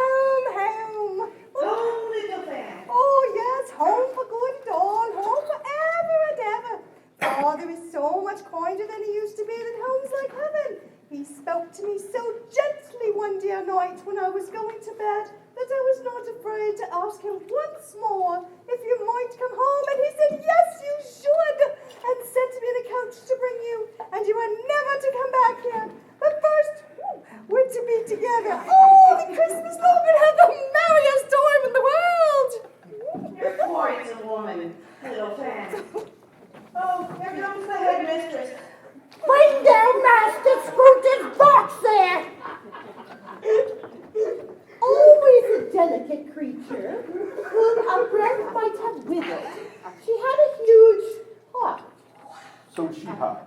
Oh, little Ben. Oh, yes, home for good and all, home for ever and ever. Father is so much kinder than he used to be, that home's like heaven. He spoke to me so gently one dear night when I was going to bed that I was not afraid to ask him once more if you might come home, and he said, yes, you should, and sent me the coach to bring you, and you are never to come back here. But first, we're to be together. Oh, the Christmas love will have the merriest time in the world. You're quite a woman, little Ben. Oh, here comes the headmistress. Bring down Master Scrooge's box there. Always a delicate creature, whom a breath might have withered. She had a huge heart. So she had.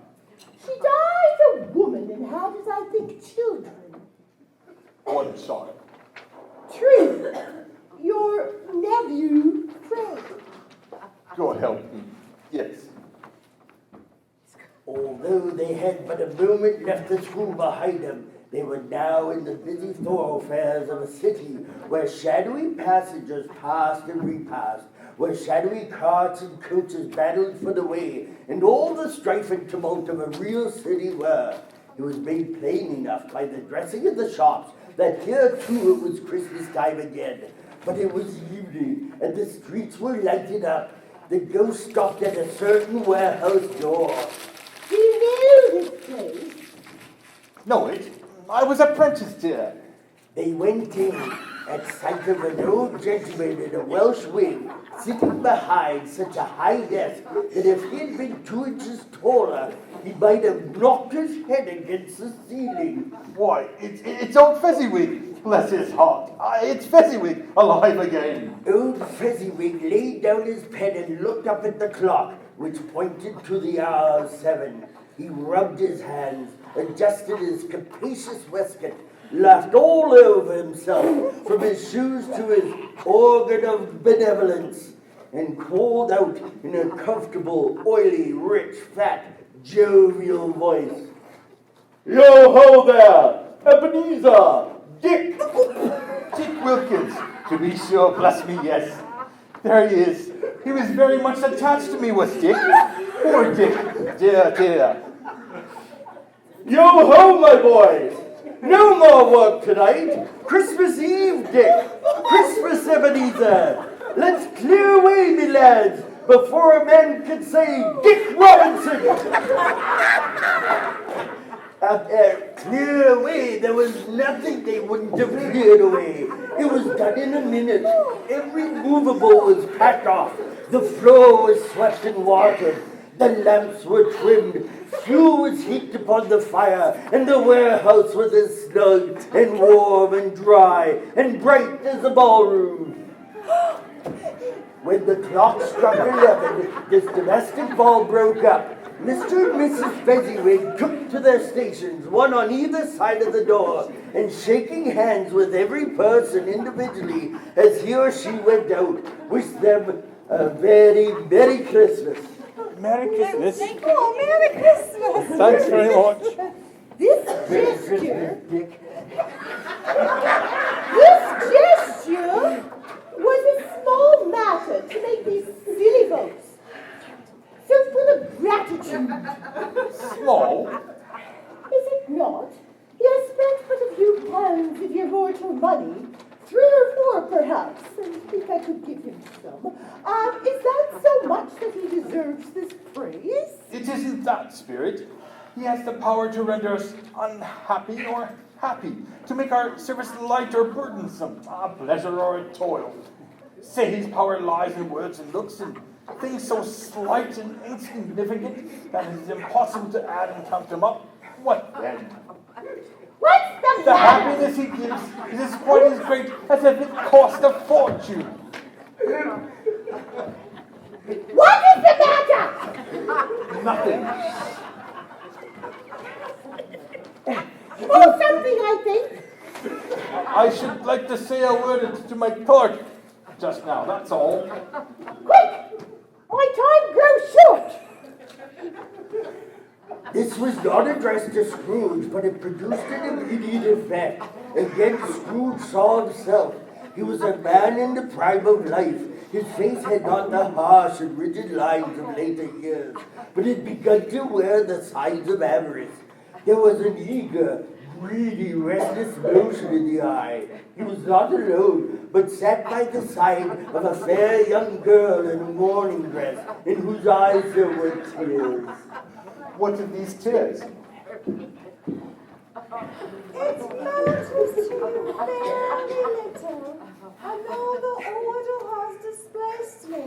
She died a woman and had, as I think, children. What a sorrow. True, your nephew, Fred. God help me. Yes. Although they had but a moment left the school behind them, they were now in the busy thoroughfares of a city where shadowy passengers passed and repassed, where shadowy carts and coaches battled for the way, and all the strife and tumult of a real city were. It was made plain enough by the dressing of the shops that here too it was Christmas time again. But it was evening, and the streets were lighted up. The ghost stopped at a certain warehouse door. Do you know this place? No, I was apprenticed here. They went in, at sight of an old gentleman in a Welsh wig sitting behind such a high desk that if he had been 2 inches taller, he might have knocked his head against the ceiling. Why, it's old Fezziwig, bless his heart. It's Fezziwig, alive again. Old Fezziwig laid down his pen and looked up at the clock, which pointed to the hour of 7. He rubbed his hands, adjusted his capacious waistcoat, laughed all over himself, from his shoes to his organ of benevolence, and called out in a comfortable, oily, rich, fat, jovial voice, Yo-ho there, Ebenezer, Dick Wilkins, to be sure, bless me, yes. There he is. He was very much attached to me, was Dick. Poor Dick, dear. Yo-ho, my boys! No more work tonight! Christmas Eve, Dick! Christmas, Ebenezer! Let's clear away, me lads, before a man can say Dick Robinson! Clear away, there was nothing they wouldn't have cleared away. It was done in a minute. Every movable was packed off. The floor was swept and watered. The lamps were trimmed. Fuel was heaped upon the fire, and the warehouse was as snug and warm and dry and bright as a ballroom. When the clock struck 11, this domestic ball broke up. Mr. and Mrs. Fezziwig took to their stations, one on either side of the door, and shaking hands with every person individually as he or she went out, wished them a very Merry Christmas. Merry Christmas. Oh, Merry Christmas! Thanks very much. This gesture was a small matter to make these silly votes. So full of gratitude. Small? Is it not? He has spent but a few pounds of your mortal money, 3 or 4 perhaps, and I think I could give him some. Is that so much that he deserves this praise? It isn't that, Spirit. He has the power to render us unhappy or happy, to make our service light or burdensome, a pleasure or a toil. Say his power lies in words and looks, and things so slight and insignificant that it is impossible to add and count them up. What then? What's The happiness he gives is quite as great as if it cost a fortune. What is the matter? Nothing. Oh, something, I think. I should like to say a word to my clerk just now, that's all. Quick! My time grows short. This was not addressed to Scrooge, but it produced an immediate effect. Again, Scrooge saw himself. He was a man in the prime of life. His face had not the harsh and rigid lines of later years, but it begun to wear the signs of avarice. There was an eager, greedy, restless motion in the eye. He was not alone, but sat by the side of a fair young girl in a mourning dress, in whose eyes there were tears. What are these tears? It's matters too very little. I know the order has displaced me,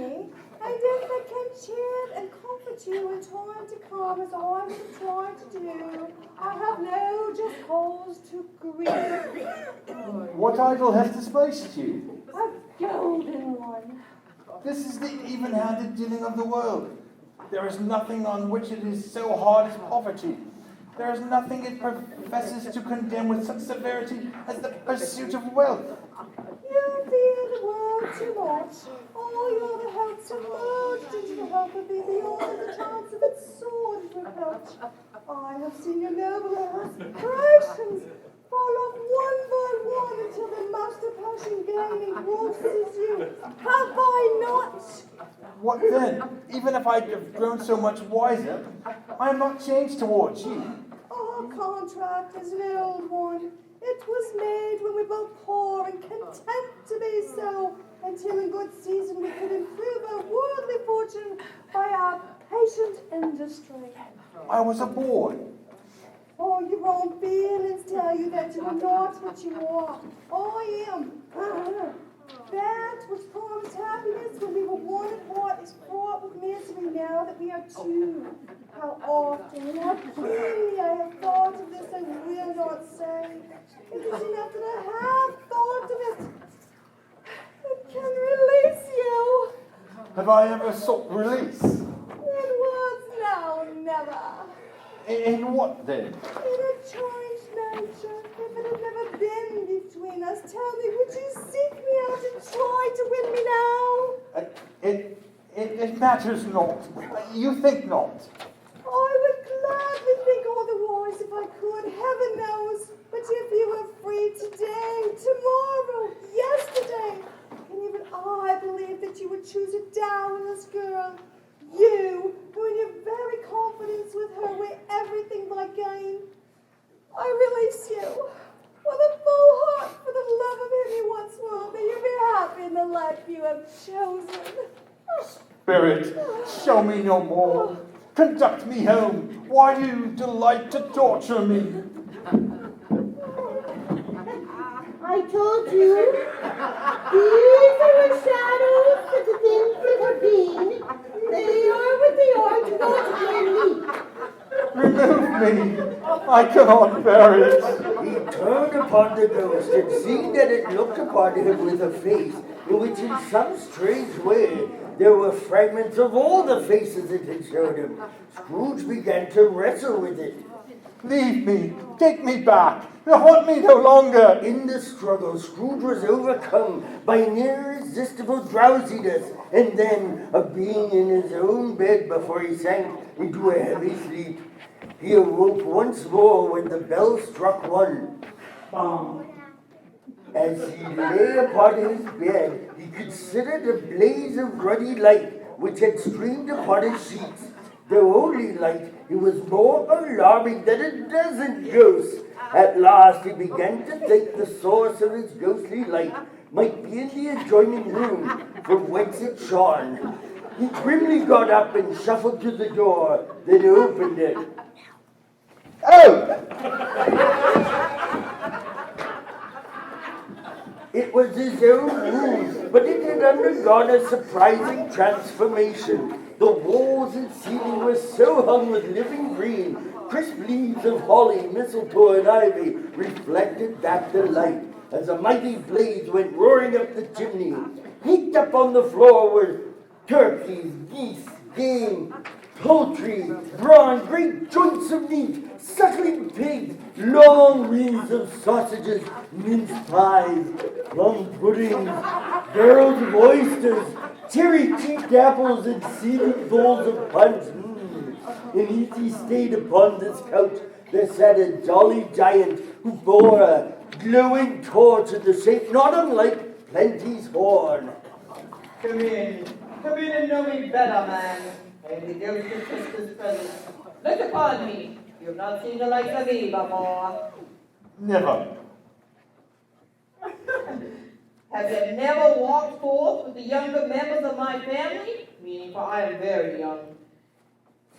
and if I can cheer and comfort you in time to come as I will try to do, I have no just cause to grieve. What idol has displaced you? A golden one. This is the even-handed dealing of the world. There is nothing on which it is so hard as poverty. There is nothing it professes to condemn with such severity as the pursuit of wealth. You fear the world too much. All your hopes are merged into the hope of being beyond the chance of its sword reproach. I have seen your noble aspirations fall off one by one until the master passion gaining engrosses you. Have I not? What then? Even if I have grown so much wiser, I am not changed towards you. Our contract is an old one. It was made when we were both poor and content to be so, until in good season we could improve our worldly fortune by our patient industry. I was a boy. Oh, your own feelings tell you that you are not what you are. I am. That which promised happiness when we were one apart is fraught with misery now that we are two. How often and how keenly I have thought of this, I will not say. It is enough that I have thought of it. It can release you. Have I ever sought release? In words now, never. In what then? In a changed nature, if it had never been between us, tell me, would you seek me out and try to win me now? It matters not. You think not. I would gladly think otherwise if I could, heaven knows. But if you were free today, tomorrow, yesterday, can even I believe that you would choose a dowerless girl? You, who in your very confidence with her weigh everything by gain. I release you. With a full heart for the love of him you once were, may you be happy in the life you have chosen. Spirit, show me no more. Conduct me home. Why do you delight to torture me? I told you, these are the shadows of the things that have been. They are what they are, do not blame me. Remove me. I cannot bear it. He turned upon the ghost, and seeing that it looked upon him with a face in which in some strange way there were fragments of all the faces it had showed him, Scrooge began to wrestle with it. Leave me. Take me back. Haunt me no longer. In the struggle, Scrooge was overcome by an irresistible drowsiness, and then of being in his own bed before he sank into a heavy sleep. He awoke once more when the bell struck 1. Bang. As he lay upon his bed, he considered a blaze of ruddy light which had streamed upon his sheets. Though only light, it was more alarming than a dozen ghosts. At last he began to think the source of his ghostly light might be in the adjoining room from whence it shone. He grimly got up and shuffled to the door, then opened it. Oh! It was his own room, but it had undergone a surprising transformation. The walls and ceiling were so hung with living green, crisp leaves of holly, mistletoe, and ivy reflected back the light as a mighty blaze went roaring up the chimney. Heaped up on the floor were turkeys, geese, game, poultry, brawn, great joints of meat, suckling pigs, long reams of sausages, mince pies, plum puddings, barrels of oysters, cherry-cheeked apples, and seething bowls of punch. In easy state upon this couch there sat a jolly giant who bore a glowing torch in the shape not unlike Plenty's horn. Come in and know me better, man. And the ghost of Christmas present. Look upon me. You have not seen the like of me before. Never. Have you never walked forth with the younger members of my family? Meaning, for I am very young.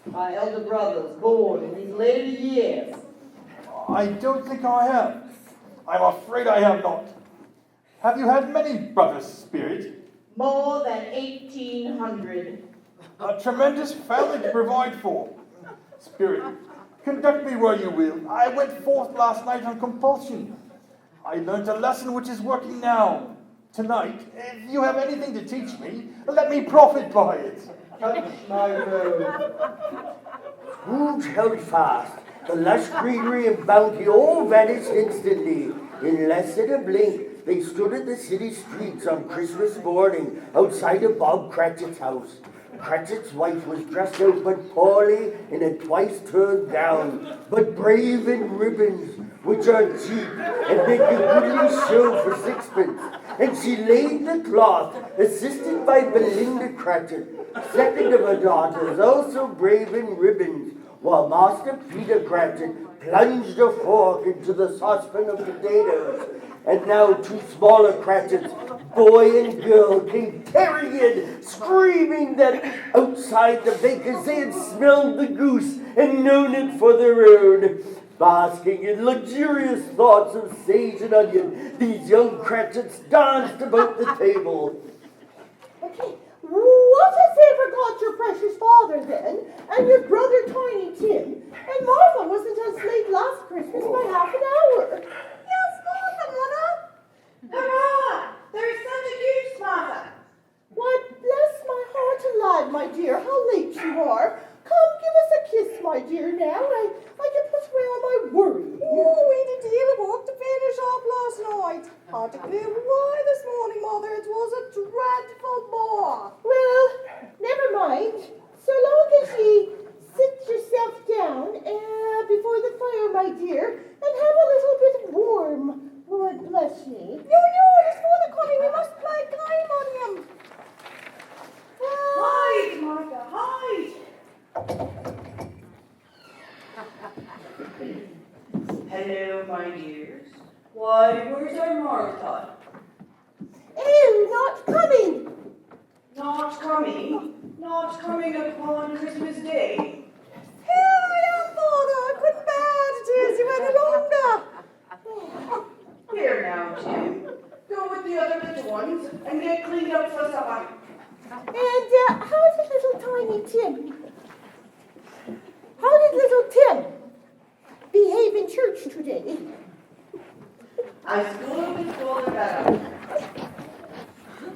My elder brothers, born in these later years. I don't think I have. I'm afraid I have not. Have you had many brothers, Spirit? More than 1,800. A tremendous family to provide for. Spirit, conduct me where you will. I went forth last night on compulsion. I learned a lesson which is working now. Tonight, if you have anything to teach me, let me profit by it. Touch my robe. Scrooge held fast. The lush greenery and bounty all vanished instantly. In less than a blink, they stood in the city streets on Christmas morning outside of Bob Cratchit's house. Cratchit's wife was dressed out but poorly in a twice-turned gown, but brave in ribbons, which are cheap and make a goodly show for sixpence. And she laid the cloth, assisted by Belinda Cratchit, second of her daughters, also brave in ribbons, while Master Peter Cratchit plunged a fork into the saucepan of potatoes. And now 2 smaller Cratchits, boy and girl, came tearing in, screaming that outside the baker's they had smelled the goose and known it for their own. Basking in luxurious thoughts of sage and onion, these young Cratchits danced about the table. Okay, what has ever got your precious father then, and your brother Tiny Tim, and Martha wasn't as late last Christmas by half an hour? Yes, Martha, Mother. Hurrah! There's such a goose, Martha. Why, bless my heart alive, my dear, how late you are. Come, give us a kiss, my dear, now. I can put away all my worry. Oh, we had a deal of work to finish up last night. Hard to clear why this morning, Mother. It was a dreadful bore. Well, never mind. So long as ye sit yourself down before the fire, my dear, and have a little bit of warm. Lord bless ye. No, it is for the coming. We must play game on him. Hide, Martha, hide. Hello, my dears. Why, where's our Martha? Oh, not coming. Not coming? Not coming upon Christmas Day? Here I am, Father. I couldn't bear to tease you any longer. Here now, Tim. Go with the other little ones and get cleaned up for supper. And how did little Tiny Tim? How did little Tim behave in church today? As good as all the better.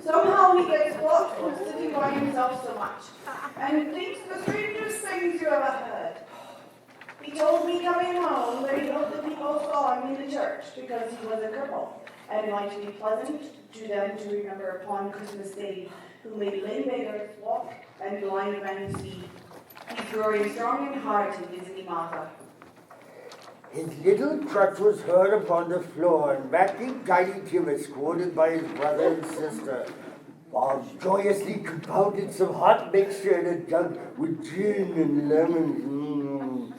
Somehow he gets blocked from sitting by himself so much, and thinks the strangest things you ever heard. He told me coming home that he hoped that people saw him in the church because he was a cripple, and it might be pleasant to them to remember upon Christmas Day who made lame beggars walk and blind men see. He's growing strong and hearty, isn't he, Martha? His little crutch was heard upon the floor, and backing Tiny Tim escorted by his brother and sister. Bob joyously compounded some hot mixture in a jug with gin and lemons,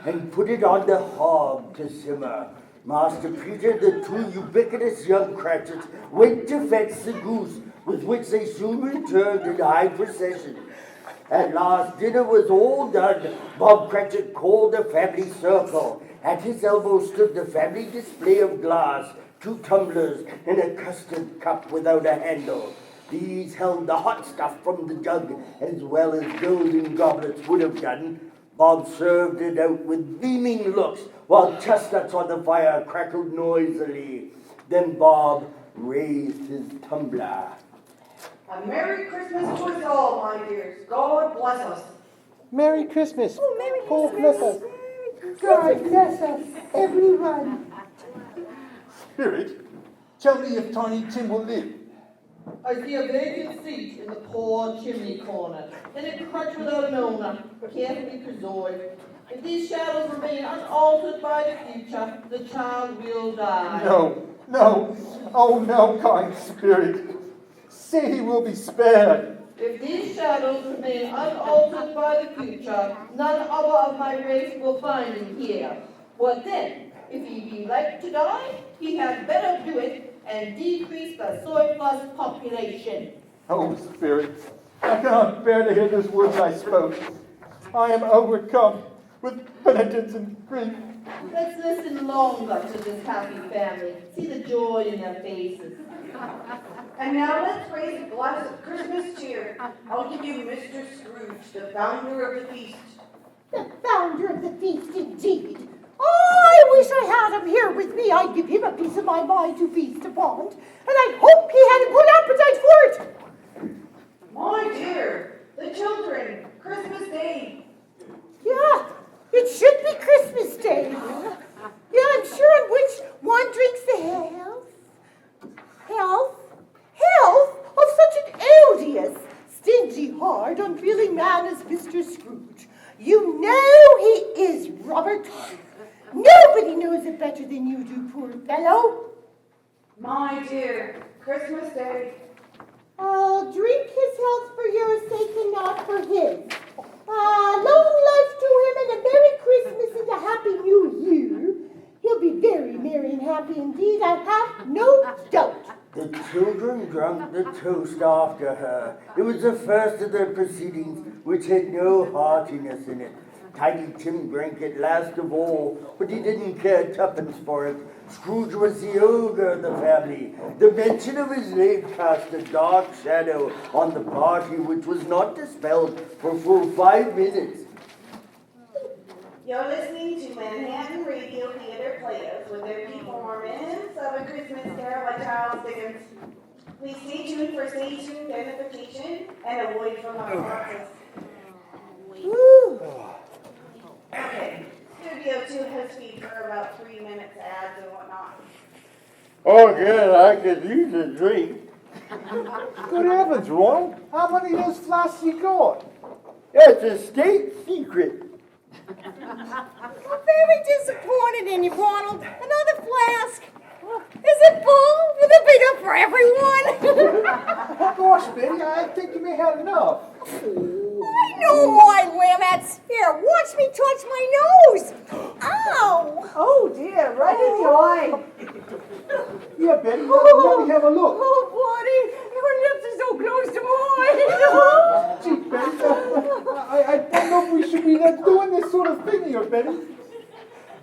and put it on the hob to simmer. Master Peter, the two ubiquitous young Cratchits, went to fetch the goose, with which they soon returned in high procession. At last dinner was all done. Bob Cratchit called a family circle. At his elbow stood the family display of glass, 2 tumblers, and a custard cup without a handle. These held the hot stuff from the jug, as well as golden goblets would have done. Bob served it out with beaming looks, while chestnuts on the fire crackled noisily. Then Bob raised his tumbler. A Merry Christmas to us all, my dears. God bless us. Merry Christmas. Oh, Merry God Christmas. bless us. God bless us, everyone. Spirit, tell me if Tiny Tim will live. I see a vacant seat in the poor chimney corner, and a crutch without an owner, carefully preserved. If these shadows remain unaltered by the future, the child will die. No, oh no, kind spirit. Say he will be spared. If these shadows remain unaltered by the future, none other of my race will find him here. What then? If he be like to die, he had better do it and decrease the surplus population. Oh, spirit, I cannot bear to hear those words I spoke. I am overcome with penitence and grief. Let's listen longer to this happy family. See the joy in their faces. And now let's raise a glass of Christmas cheer. I'll give you Mr. Scrooge, the founder of the feast. The founder of the feast, indeed. I wish I had him here with me. I'd give him a piece of my mind to feast upon, and I hope he had a good appetite for it. My dear, the children, Christmas Day. Yeah, it should be Christmas Day. Yeah, I'm sure on which one drinks the health of such an odious, stingy, hard, unfeeling man as Mr. Scrooge. You know he is, Robert. Nobody knows it better than you do, poor fellow. My dear, Christmas Day. I'll drink his health for your sake and not for his. Long life to him and a Merry Christmas and a Happy New Year. He'll be very merry and happy indeed, I have no doubt. The children drank the toast after her. It was the first of their proceedings, which had no heartiness in it. Tiny Tim drank it last of all, but he didn't care tuppence for it. Scrooge was the ogre of the family. The mention of his name cast a dark shadow on the party, which was not dispelled for full 5 minutes. You're listening to Manhattan Radio Theater Players with their performance of A Christmas Carol by Charles Dickens. Please stay tuned for station identification and a word from our office. Okay, Studio 2 has speed for about 3 minutes ads and whatnot. Oh, good, I could use a drink. Good heavens, Ron. How many of those flasks you got? That's a state secret. I'm very disappointed in you, Ronald. Another flask. Is it full? Will there be enough for everyone? Oh gosh, Betty, I think you may have enough. I know my limits. Here, watch me touch my nose. Ow! Oh dear, right in the eye. Yeah, Betty, let me have a look. Oh, buddy, your lips are so close to mine. Gee, Betty, I don't know if we should be doing this sort of thing here, Betty.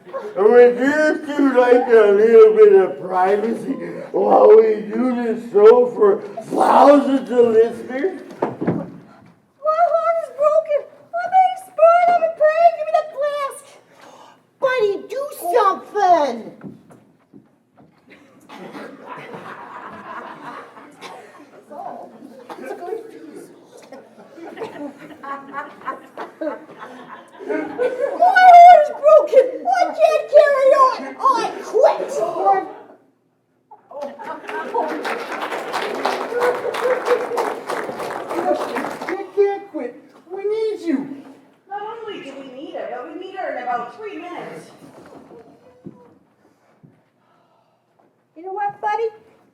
Would you two like a little bit of privacy while we do this show for thousands of listeners? My heart is broken. I'm being spoiled. I'm in pain. Give me that flask. Buddy, do something! My heart is broken. I can't carry on. I quit. You can't quit. We need you. Not only do we need her, but we need her in about 3 minutes. You know what, buddy?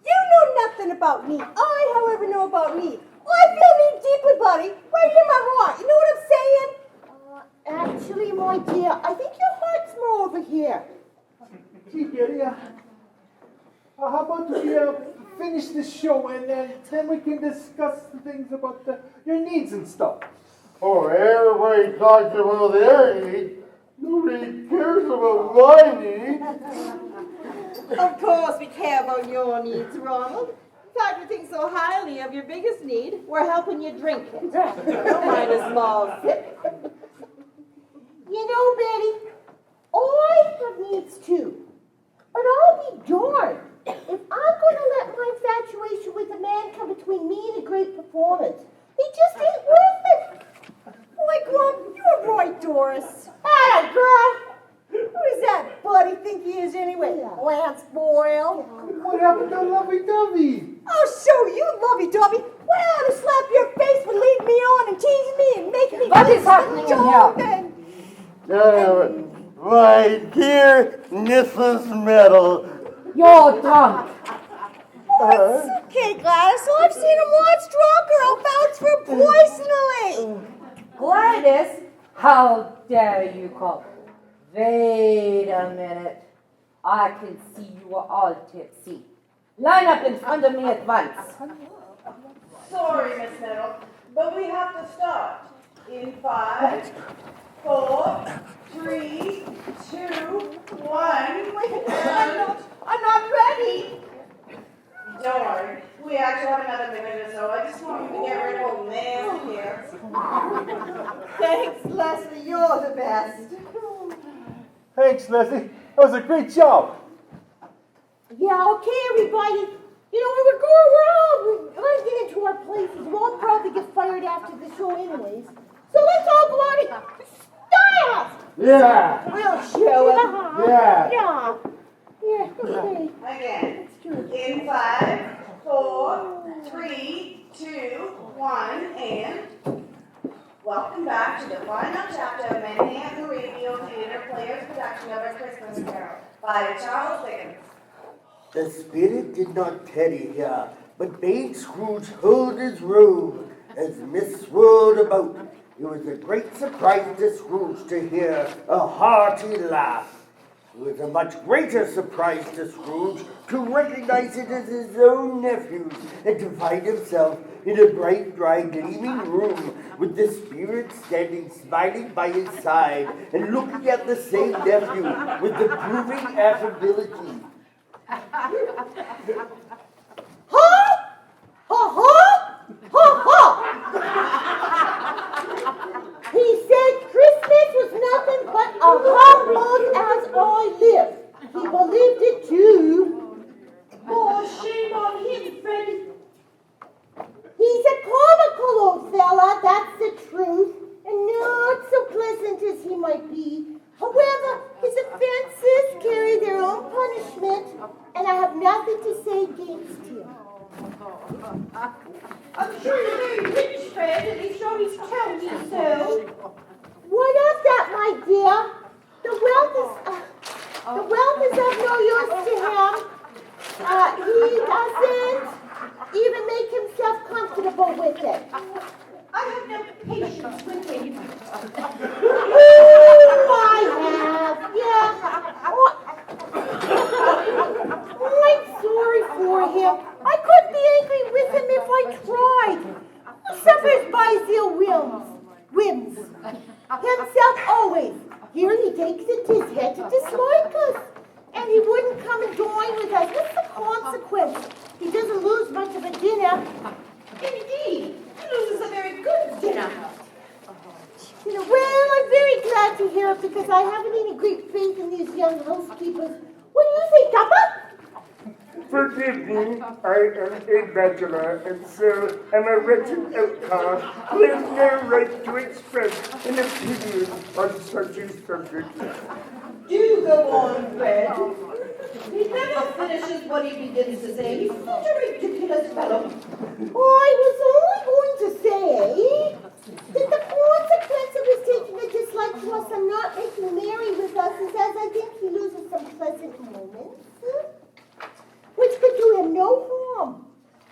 You know nothing about me. I, however, know about me. I feel me deeply, buddy. Right in my heart. You know what I'm saying? Actually, my dear, I think your heart's more over here. Gee, Betty, how about we finish this show and then we can discuss the things about your needs and stuff. Oh, everybody talks about their needs. Nobody cares about my needs. Of course we care about your needs, Ronald. In fact, we think so highly of your biggest need, we're helping you drink it. Don't mind a small sip. You know, Betty, I have needs too. But I'll be darned if I'm going to let my infatuation with a man come between me and a great performance. It just ain't worth it. Boy, Grump, you're right, Doris. Hey, girl! Who does that buddy think he is anyway? Lance Boyle? What happened to Lovey-Dovey? I'll show you, lovey-dovey. Why ought to slap your face for leading me on and teasing me and making me What feel is happening so here? My dear Mrs. Meadow. You're drunk. Oh, it's okay, Gladys. I've seen him watch drunk girl bounce for poisoning. Gladys, how dare you call? Wait a minute. I can see you are all tipsy. Line up in front of me at once. Sorry, Miss Meadow, but we have to start. In 5, 4, 3, 2, 1. Wait, I'm not ready. Don't worry. We actually have another minute or so. I just want you to get rid of old man here. Thanks, Leslie, you're the best. Thanks, Leslie. That was a great job. Yeah, okay, everybody. You know, we would go around. Let's get into our places. We'll probably get fired after the show anyways. So let's all go out and style. Yeah. We'll show it. Yeah. Yeah. Yeah, okay. Again. In 5, 4, 3, 2, 1, and welcome back to the final chapter of Manhattan Radio Theater Players production of A Christmas Carol by Charles Dickens. The spirit did not tarry here, but bade Scrooge hold his robe as mist swirled about. It was a great surprise to Scrooge to hear a hearty laugh. It was a much greater surprise to Scrooge to recognize it as his own nephew and to find himself in a bright, dry, gleaming room with the spirit standing smiling by his side and looking at the same nephew with approving affability. Ha! Ha ha! Ha ha! He said Christmas was nothing but a humbug as I live. He believed it too. Oh, shame on him, Fred. He's a comical old fella, that's the truth, and not so pleasant as he might be. However, his offenses carry their own punishment, and I have nothing to say against him. I'm sure you're very rich, Fred, and he's sure he's telling you so. What of that, my dear? The wealth is of no use to him. He doesn't even make himself comfortable with it. I have no patience with him. Oh, I have. Yeah. I'm sorry for him. I couldn't be angry with him if I tried. He suffers by his ill whims. Himself always. Here he takes it to his head to dislike us. And he wouldn't come and dine with us. What's the consequence? He doesn't lose much of a dinner. Indeed, he loses a very good dinner. Well, I'm very glad to hear it because I haven't any great faith in these young housekeepers. What do you think, Papa? Forgive me, I am a bachelor, and so am a wretched outcast who has no right to express an opinion on such a subject. Do go on, Fred. He never finishes what he begins to say. He's such a ridiculous fellow. I was only going to say that the consequence of his taking a dislike to us and not making merry with us is as I think he loses some pleasant moments, which could do him no harm.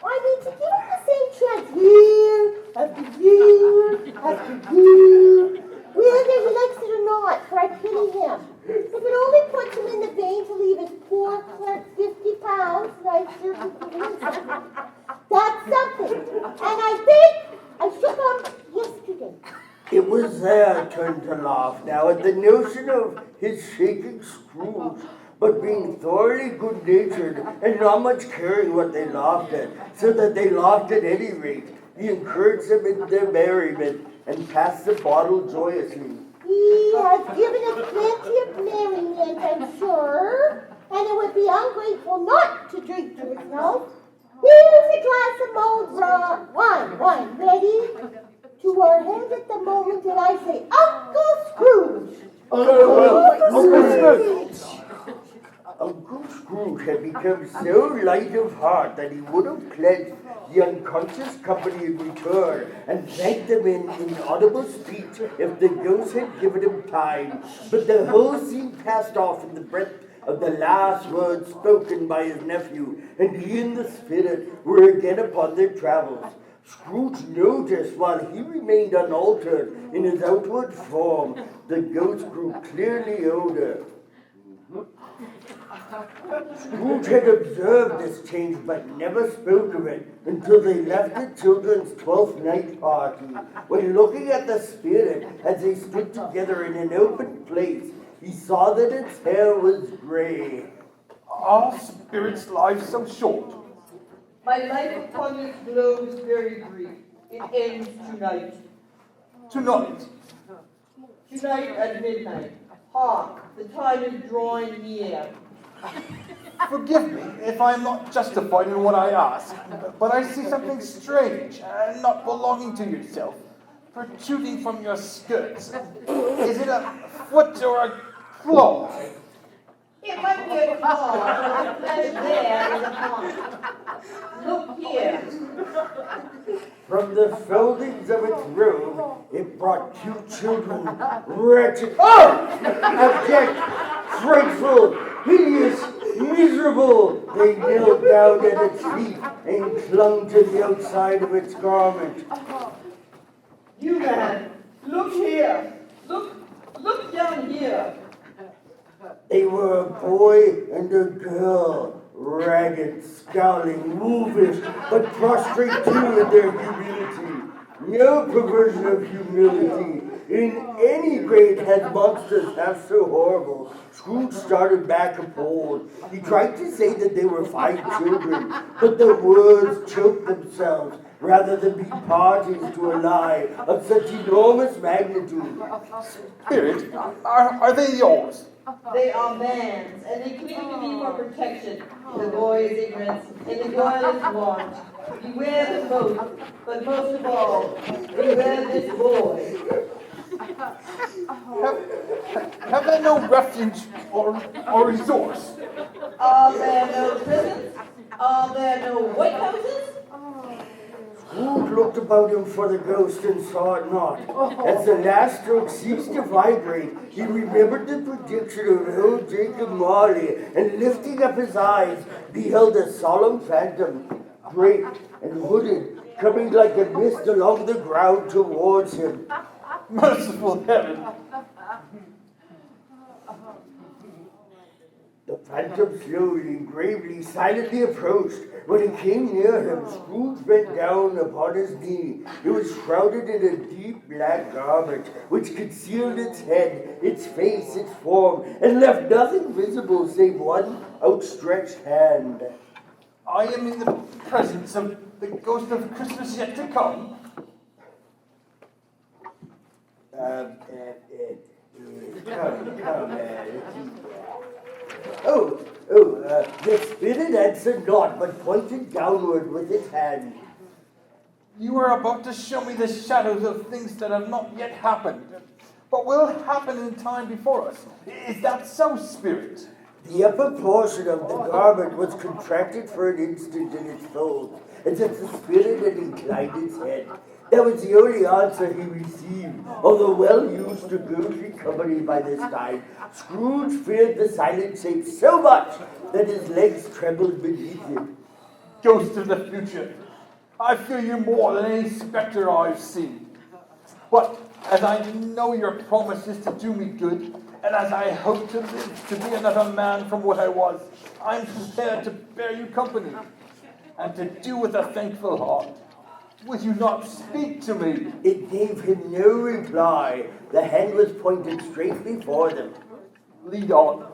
I mean, to give him the same chance year after year after year, whether he likes it or not, for I pity him. If it only puts him in the vein to leave his poor clerk 50 pounds, I certainly believe it. That's something. And I think I shook him yesterday. It was their turn to laugh now at the notion of his shaking Scrooge, but being thoroughly good-natured and not much caring what they laughed at, so that they laughed at any rate. He encouraged them in their merriment and passed the bottle joyously. He has given us plenty of merriment, I'm sure, and it would be ungrateful not to drink to his health. Here's a glass of mulled wine, ready? To our hand at the moment, and I say, Uncle Scrooge! Uncle Scrooge! Uncle Scrooge had become so light of heart that he would have pledged the unconscious company in return and thanked them in inaudible speech if the ghost had given him time. But the whole scene passed off in the breath of the last words spoken by his nephew, and he and the spirit were again upon their travels. Scrooge noticed while he remained unaltered in his outward form, the ghost grew clearly older. Scrooge had observed this change but never spoke of it until they left the children's 12th night party, when looking at the spirit as they stood together in an open place, he saw that its hair was gray. Are spirits' lives so short? My life upon this globe is very brief. It ends tonight. Tonight? Tonight at midnight. Hark, the time is drawing near. Forgive me if I am not justified in what I ask, but I see something strange and not belonging to yourself protruding from your skirts. Is it a foot or a claw? It might be a claw, but the flesh there is upon it. Look here. From the foldings of its robe, it brought two children, wretched, abject, frightful, hideous, miserable. They knelt down at its feet and clung to the outside of its garment. You man, look here. Look down here. They were a boy and a girl, ragged, scowling, wolfish, but prostrate too in their humility. No perversion of humility in any grade had monsters half so horrible. Scrooge started back appalled. He tried to say that they were fine children, but the words choked themselves rather than be parties to a lie of such enormous magnitude. Spirit, are they yours? They are man's, and they cling to me for protection. The boy's ignorance and the girl is want. Beware them both, but most of all, beware this boy. Have they no refuge or resource? Are there no prisons? Are there no White Houses? Scrooge looked about him for the ghost and saw it not. As the last stroke ceased to vibrate, he remembered the prediction of old Jacob Marley, and lifting up his eyes, beheld a solemn phantom, draped and hooded, coming like a mist along the ground towards him. Merciful heaven! The phantom slowly, gravely, silently approached. When he came near him, Scrooge bent down upon his knee. It was shrouded in a deep black garment, which concealed its head, its face, its form, and left nothing visible save one outstretched hand. I am in the presence of the ghost of Christmas yet to come. The spirit answered not, but pointed downward with its hand. You are about to show me the shadows of things that have not yet happened, but will happen in time before us. Is that so, Spirit? The upper portion of the garment was contracted for an instant in its folds, as if the spirit had inclined its head. That was the only answer he received, although well used to ghostly company by this time. Scrooge feared the silent shape so much that his legs trembled beneath him. Ghost of the future, I fear you more than any specter I've seen. But as I know your promise is to do me good, and as I hope to live to be another man from what I was, I'm prepared to bear you company, and to do with a thankful heart. Would you not speak to me? It gave him no reply. The hand was pointed straight before them. Lead on.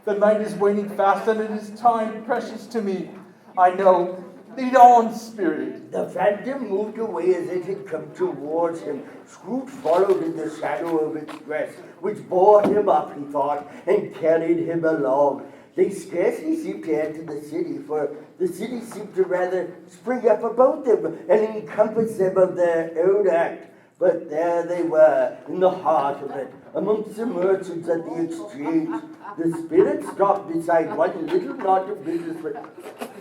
The night is waning fast, and it is time precious to me. I know. Lead on, Spirit. The phantom moved away as it had come towards him. Scrooge followed in the shadow of its dress, which bore him up, he thought, and carried him along. They scarcely seemed to enter the city, for the city seemed to rather spring up about them and encompass them of their own act. But there they were, in the heart of it, amongst the merchants at the exchange. The spirit stopped beside one little knot of businessmen.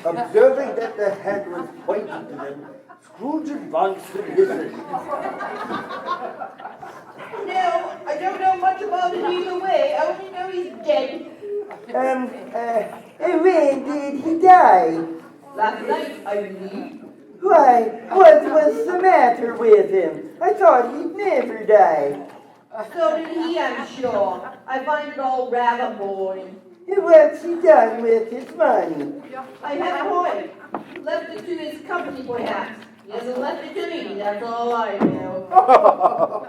Observing that the hand was pointing to them, Scrooge advanced to listen. No, I don't know much about it either way. I only know he's dead. When did he die? Last night, I believe. Why, what was the matter with him? I thought he'd never die. So did he, I'm sure. I find it all rather boring. What's he done with his money? I have a point. Left it to his company, perhaps. He hasn't left it to me, that's all I know.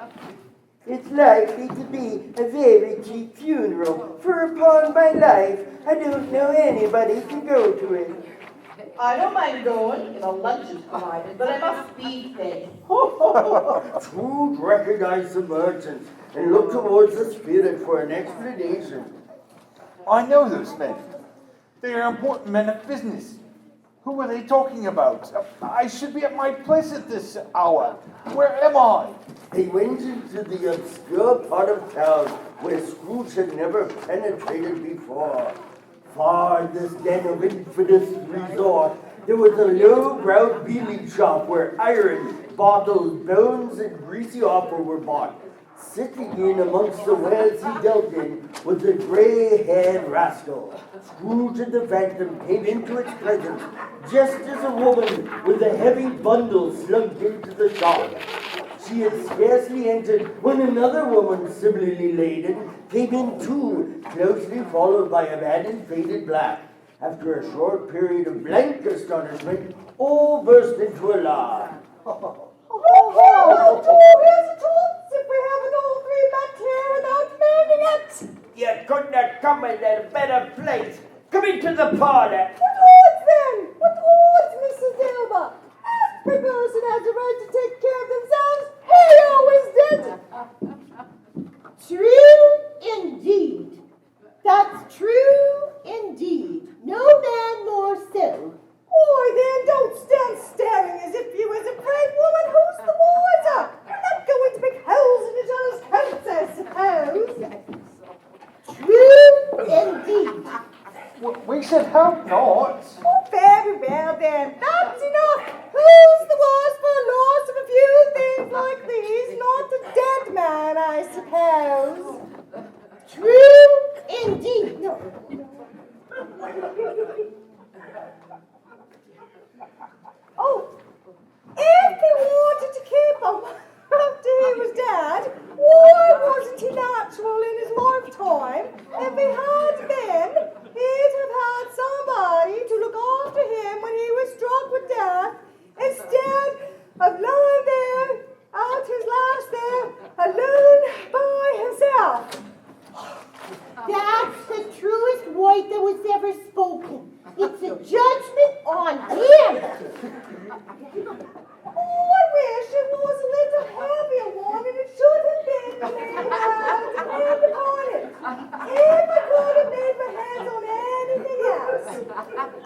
It's likely to be a very cheap funeral, for upon my life, I don't know anybody to go to it. I don't mind going if a lunch is provided, but I must be fed. Scrooge recognized the merchants and looked towards the spirit for an explanation. I know those men. They are important men of business. Who are they talking about? I should be at my place at this hour. Where am I? They went into the obscure part of town where Scrooge had never penetrated before. Far in this den of infamous resort, there was a low brown dealing shop where iron, bottles, bones, and greasy offal were bought. Sitting in amongst the wares he dealt in was a gray-haired rascal. Scrooge and the Phantom came into its presence just as a woman with a heavy bundle slunk into the shop. She had scarcely entered when another woman, similarly laden, came in too, closely followed by a man in faded black. After a short period of blank astonishment, all burst into a laugh. Here's a chance if we haven't all three back here without mending it. You couldn't have come in at a better place. Come into the parlor. What odds then? What odds, Mrs. Dilber? Every person has a right to take care of themselves. He always did. True indeed. That's true indeed. No man more so. Why then, don't stand staring as if you was a brave woman. Who's the wiser? You're not going to make holes in each other's coats, I suppose. True indeed. We should hope not. Oh, very well then. That's enough. Who's the worse for the loss of a few things like these? Not a dead man, I suppose. True indeed. No. Oh, if he wanted to keep him after he was dead, why wasn't he natural in his lifetime? If he had been, he'd have had somebody to look after him when he was struck with death, instead of lying there at his last there, alone by himself. That's the truest word that was ever spoken. It's a judgment on him. Oh, I wish it was a little heavier one, and it should have been laid out and hand upon it. If I could have laid my hands on anything else.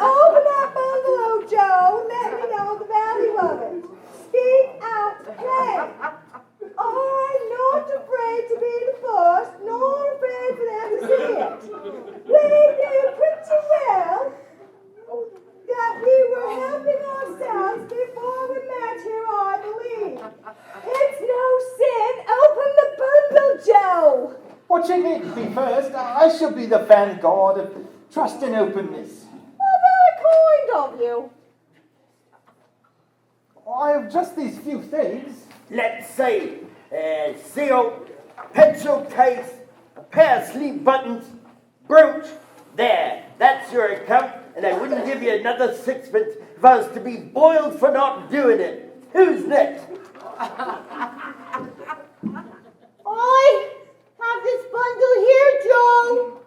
Open that bungalow, Joe. Let me know the value of it. Speak out plain. I'm not afraid to be the first, nor afraid for them to see it. We knew pretty well that we were helping ourselves before we met here, I believe. It's no sin. Open the bundle, Joe. What you need to be first, I shall be the vanguard of trust and openness. Well, very kind of you. I have just these few things. Let's say, seal, pencil case, a pair of sleeve buttons, brooch. There, that's your account, and I wouldn't give you another sixpence if I was to be boiled for not doing it. Who's next? I have this bundle here, Joe.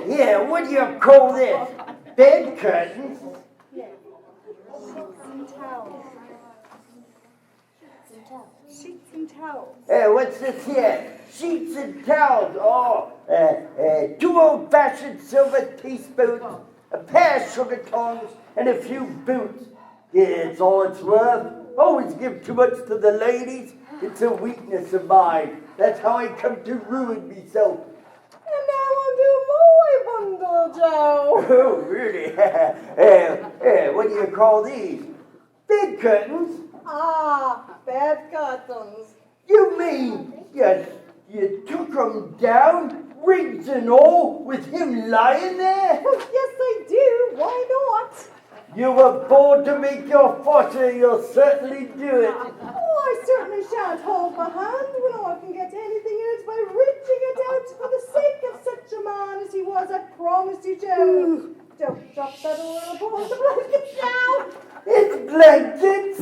Yeah, what do you call this? Bed curtains? Sheets and towels. What's this here? Sheets and towels. Oh, 2 old-fashioned silver teaspoons, a pair of sugar tongs, and a few boots. Yeah, it's all it's worth. Always give too much to the ladies. It's a weakness of mine. That's how I come to ruin myself. And now I'll do my bundle, Joe. Oh, really? What do you call these? Bed curtains? Ah, bed curtains. You mean you took them down, rings and all, with him lying there? Oh, yes, I do. Why not? You were born to make your fortune, you'll certainly do it. Oh, I certainly shan't hold my hand when I can get anything in it by reaching it out for the sake of such a man as he was, I promise you, Joe. Don't drop that oil upon the blankets now. It's blankets.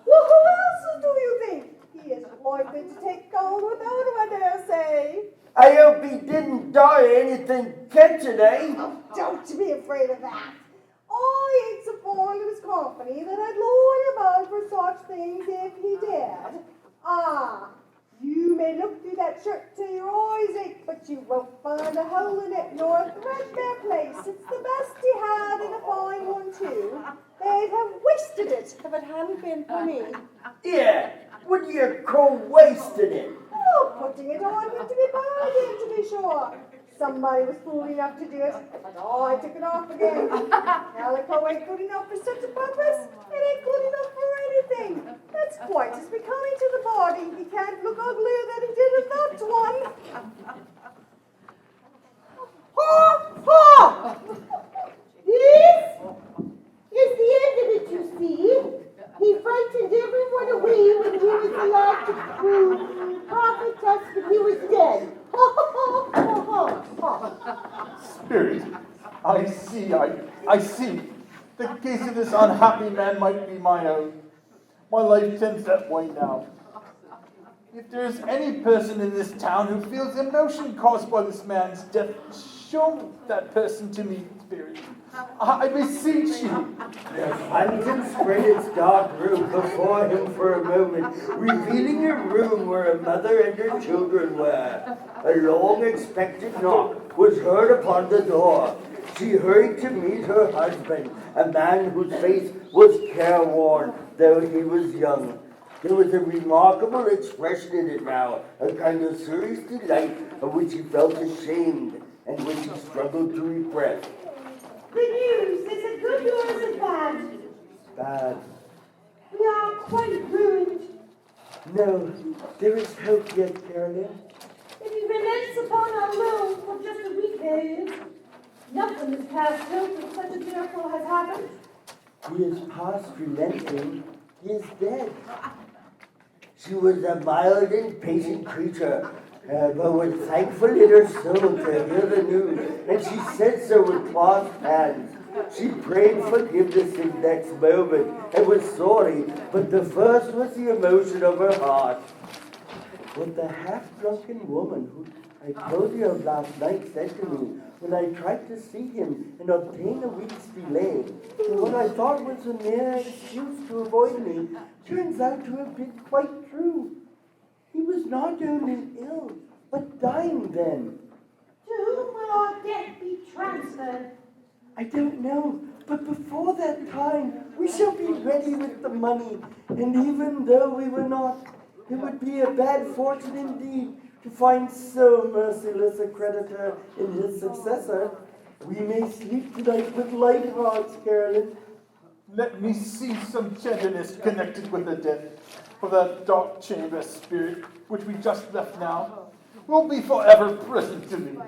Well, who else do you think? He isn't likely to take cold without him, I dare say. I hope he didn't die or anything catching, eh? Oh, don't be afraid of that. I ain't so fond of his company that I'd lower about for such things if he did. Ah, you may look through that shirt till your eyes ache, but you won't find a hole in it nor a threadbare place. It's the best he had, and a fine one too. They'd have wasted it if it hadn't been for me. Yeah, what do you call wasting it? Oh, putting it on went to be bargained, to be sure. Somebody was fool enough to do it, but I took it off again. Calico ain't good enough for such a purpose. It ain't good enough for anything. That's quite as becoming to the body. He can't look uglier than he did in that one. Ha! Ha! This is the end of it, you allowed to prove prophet us that he was dead. Spirit, I see. The case of this unhappy man might be my own. My life tends that way now. If there is any person in this town who feels emotion caused by this man's death, show that person to me, Spirit. I beseech you. The phantom spread its dark robe before him for a moment, revealing a room where a mother and her children were. A long-expected knock was heard upon the door. She hurried to meet her husband, a man whose face was careworn, though he was young. There was a remarkable expression in it now, a kind of serious delight of which he felt ashamed and which he struggled to repress. The news, is it good or is it bad? Bad. We are quite ruined. No, there is hope yet, Carolyn. If he relents upon our loan for just a week, there is. Nothing is past hope if such a miracle has happened. He is past relenting. He is dead. She was a mild and patient creature, but was thankful in her soul to hear the news, and she said so with clasped hands. She prayed forgiveness in the next moment and was sorry, but the first was the emotion of her heart. But the half-drunken woman who I told you of last night said to me, when I tried to see him and obtain a week's delay, and what I thought was a mere excuse to avoid me, turns out to have been quite true. He was not only ill, but dying then. To whom will our debt be transferred? I don't know, but before that time, we shall be ready with the money, and even though we were not, it would be a bad fortune indeed to find so merciless a creditor in his successor. We may sleep tonight with light hearts, Carolyn. Let me see some tenderness connected with the death of that dark chamber, Spirit, which we just left now, will be forever present to me.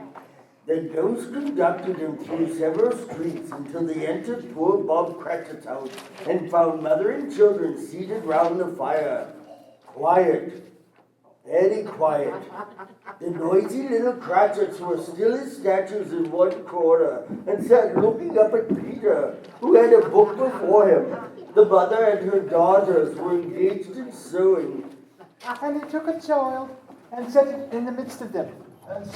The ghost conducted him through several streets until they entered poor Bob Cratchit's house and found mother and children seated round the fire. Quiet. Very quiet. The noisy little Cratchits were still as statues in one corner and sat looking up at Peter, who had a book before him. The mother and her daughters were engaged in sewing. And he took a child and set it in the midst of them.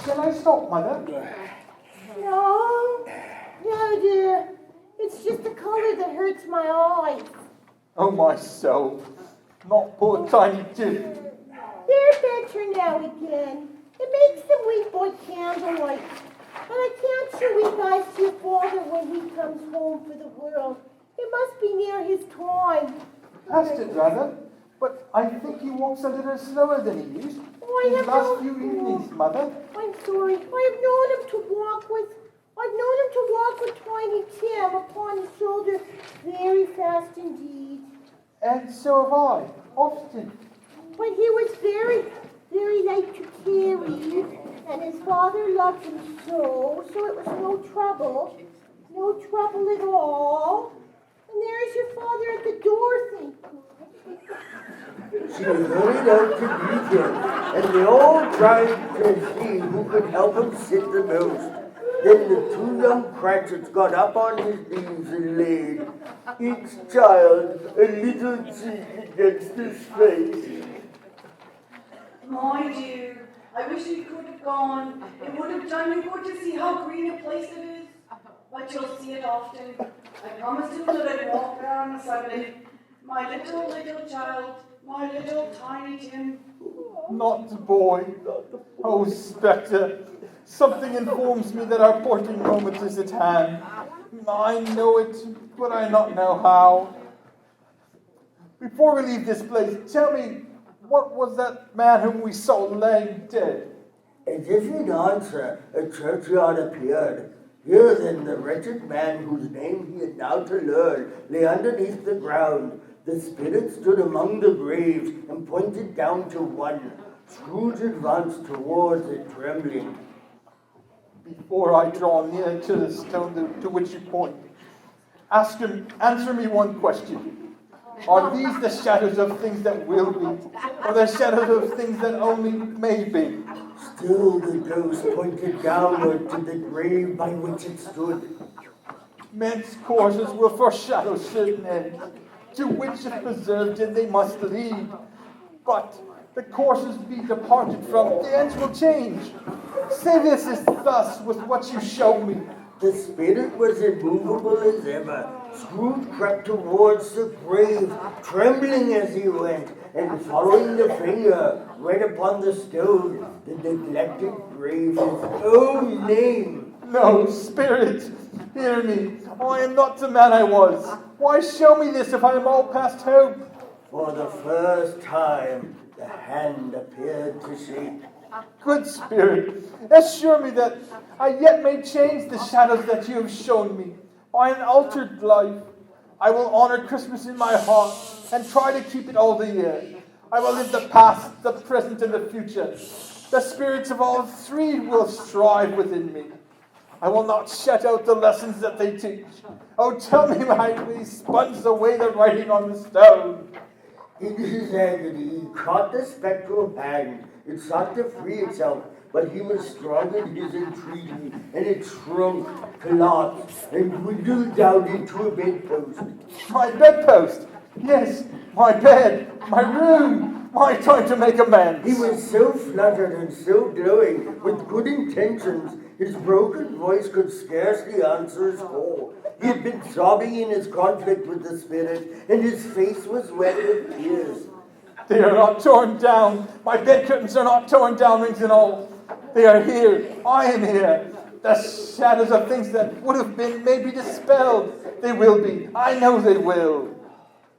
Shall I stop, Mother? No, dear. It's just the color that hurts my eyes. Oh, my soul. Not poor tiny Jim. They're better now again. It makes them weep by candlelight. And I can't show you guys to your father when he comes home for the world. It must be near his time. Past it, rather. But I think he walks a little slower than he used. Oh, These last few evenings, Mother. I'm sorry. I've known him to walk with Tiny Tim upon his shoulder very fast indeed. And so have I, often. But he was very, very light to carry, and his father loved him so it was no trouble at all. And there is your father at the door, thank God. She hurried out to meet him, and they all tried to see who could help him sit the most. Then the two young Cratchits got up on his knees and laid each child a little cheek against his face. My dear, I wish you could have gone. It would have done you good to see how green a place it is. But you'll see it often. I promised him that I'd walk there on a Sunday. My little child, my little tiny Tim. Not the boy. Oh, Spectre. Something informs me that our parting moment is at hand. I know it, but I not know how. Before we leave this place, tell me, what was that man whom we saw laying dead? As if in answer, a churchyard appeared. Here then the wretched man whose name he had now to learn lay underneath the ground. The spirit stood among the graves and pointed down to one. Scrooge advanced towards it, trembling. Before I draw near to the stone to which you point, answer me one question. Are these the shadows of things that will be, or the shadows of things that only may be? Still the ghost pointed downward to the grave by which it stood. Men's courses will foreshadow certain ends, to which if preserved in they must lead. But the courses be departed from, the ends will change. Say this is thus with what you show me. The spirit was immovable as ever. Scrooge crept towards the grave, trembling as he went, and following the finger right upon the stone, the neglected grave, his own name. No, spirit, hear me. I am not the man I was. Why show me this if I am all past hope? For the first time, the hand appeared to shake. Good spirit, assure me that I yet may change the shadows that you have shown me. By an altered life, I will honor Christmas in my heart and try to keep it all the year. I will live the past, the present, and the future. The spirits of all three will strive within me. I will not shut out the lessons that they teach. Oh, tell me why we sponge away the writing on the stone. In his agony, he caught the spectral hand. It sought to free itself, but he was strong in his entreaty, and it shrunk, collapsed, and dwindled down into a bedpost. My bedpost! Yes, my bed, my room, my time to make amends. He was so fluttered and so glowing, with good intentions, his broken voice could scarcely answer his call. He had been sobbing in his conflict with the spirit, and his face was wet with tears. They are not torn down. My bed curtains are not torn down, rings and all. They are here. I am here. The shadows of things that would have been may be dispelled. They will be. I know they will.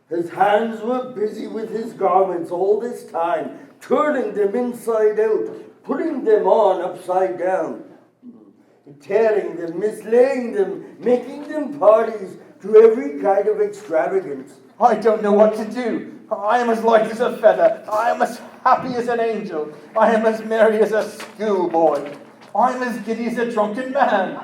His hands were busy with his garments all this time, turning them inside out, putting them on upside down, tearing them, mislaying them, making them parties to every kind of extravagance. I don't know what to do. I am as light as a feather. I am as happy as an angel. I am as merry as a schoolboy. I am as giddy as a drunken man.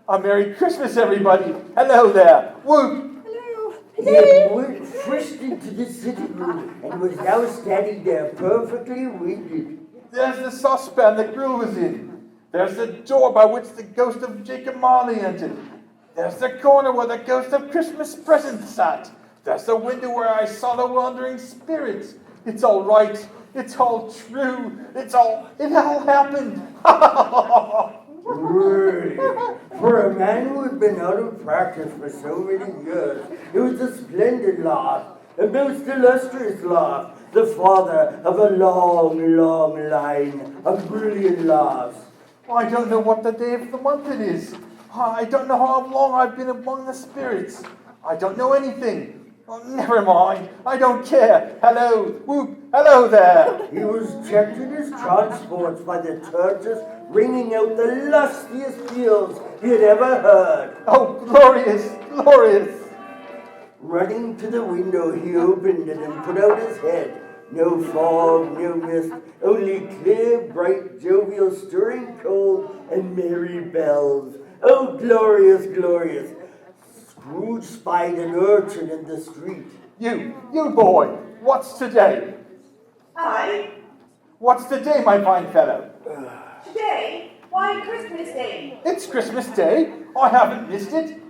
A Merry Christmas, everybody. Hello there. Whoop. Hello. He had pushed into the sitting room and was now standing there perfectly winded. There's the saucepan the grill was in. There's the door by which the ghost of Jacob Marley entered. There's the corner where the ghost of Christmas present sat. There's the window where I saw the wandering spirits. It's all right. It's all true. It all happened. Really? For a man who had been out of practice for so many years, it was a splendid laugh, a most illustrious laugh, the father of a long, long line of brilliant laughs. I don't know what the day of the month it is. I don't know how long I've been among the spirits. I don't know anything. Oh, never mind. I don't care. Hello. Whoop. Hello there. He was checked in his transports by the churches ringing out the lustiest peals he had ever heard. Oh, glorious, glorious. Running to the window, he opened it and put out his head. No fog, no mist, only clear, bright, jovial, stirring cold, and merry bells. Oh, glorious, glorious. Scrooge spied an urchin in the street. You boy, what's today? I? What's today, my fine fellow? Today? Why, Christmas Day. It's Christmas Day. I haven't missed it.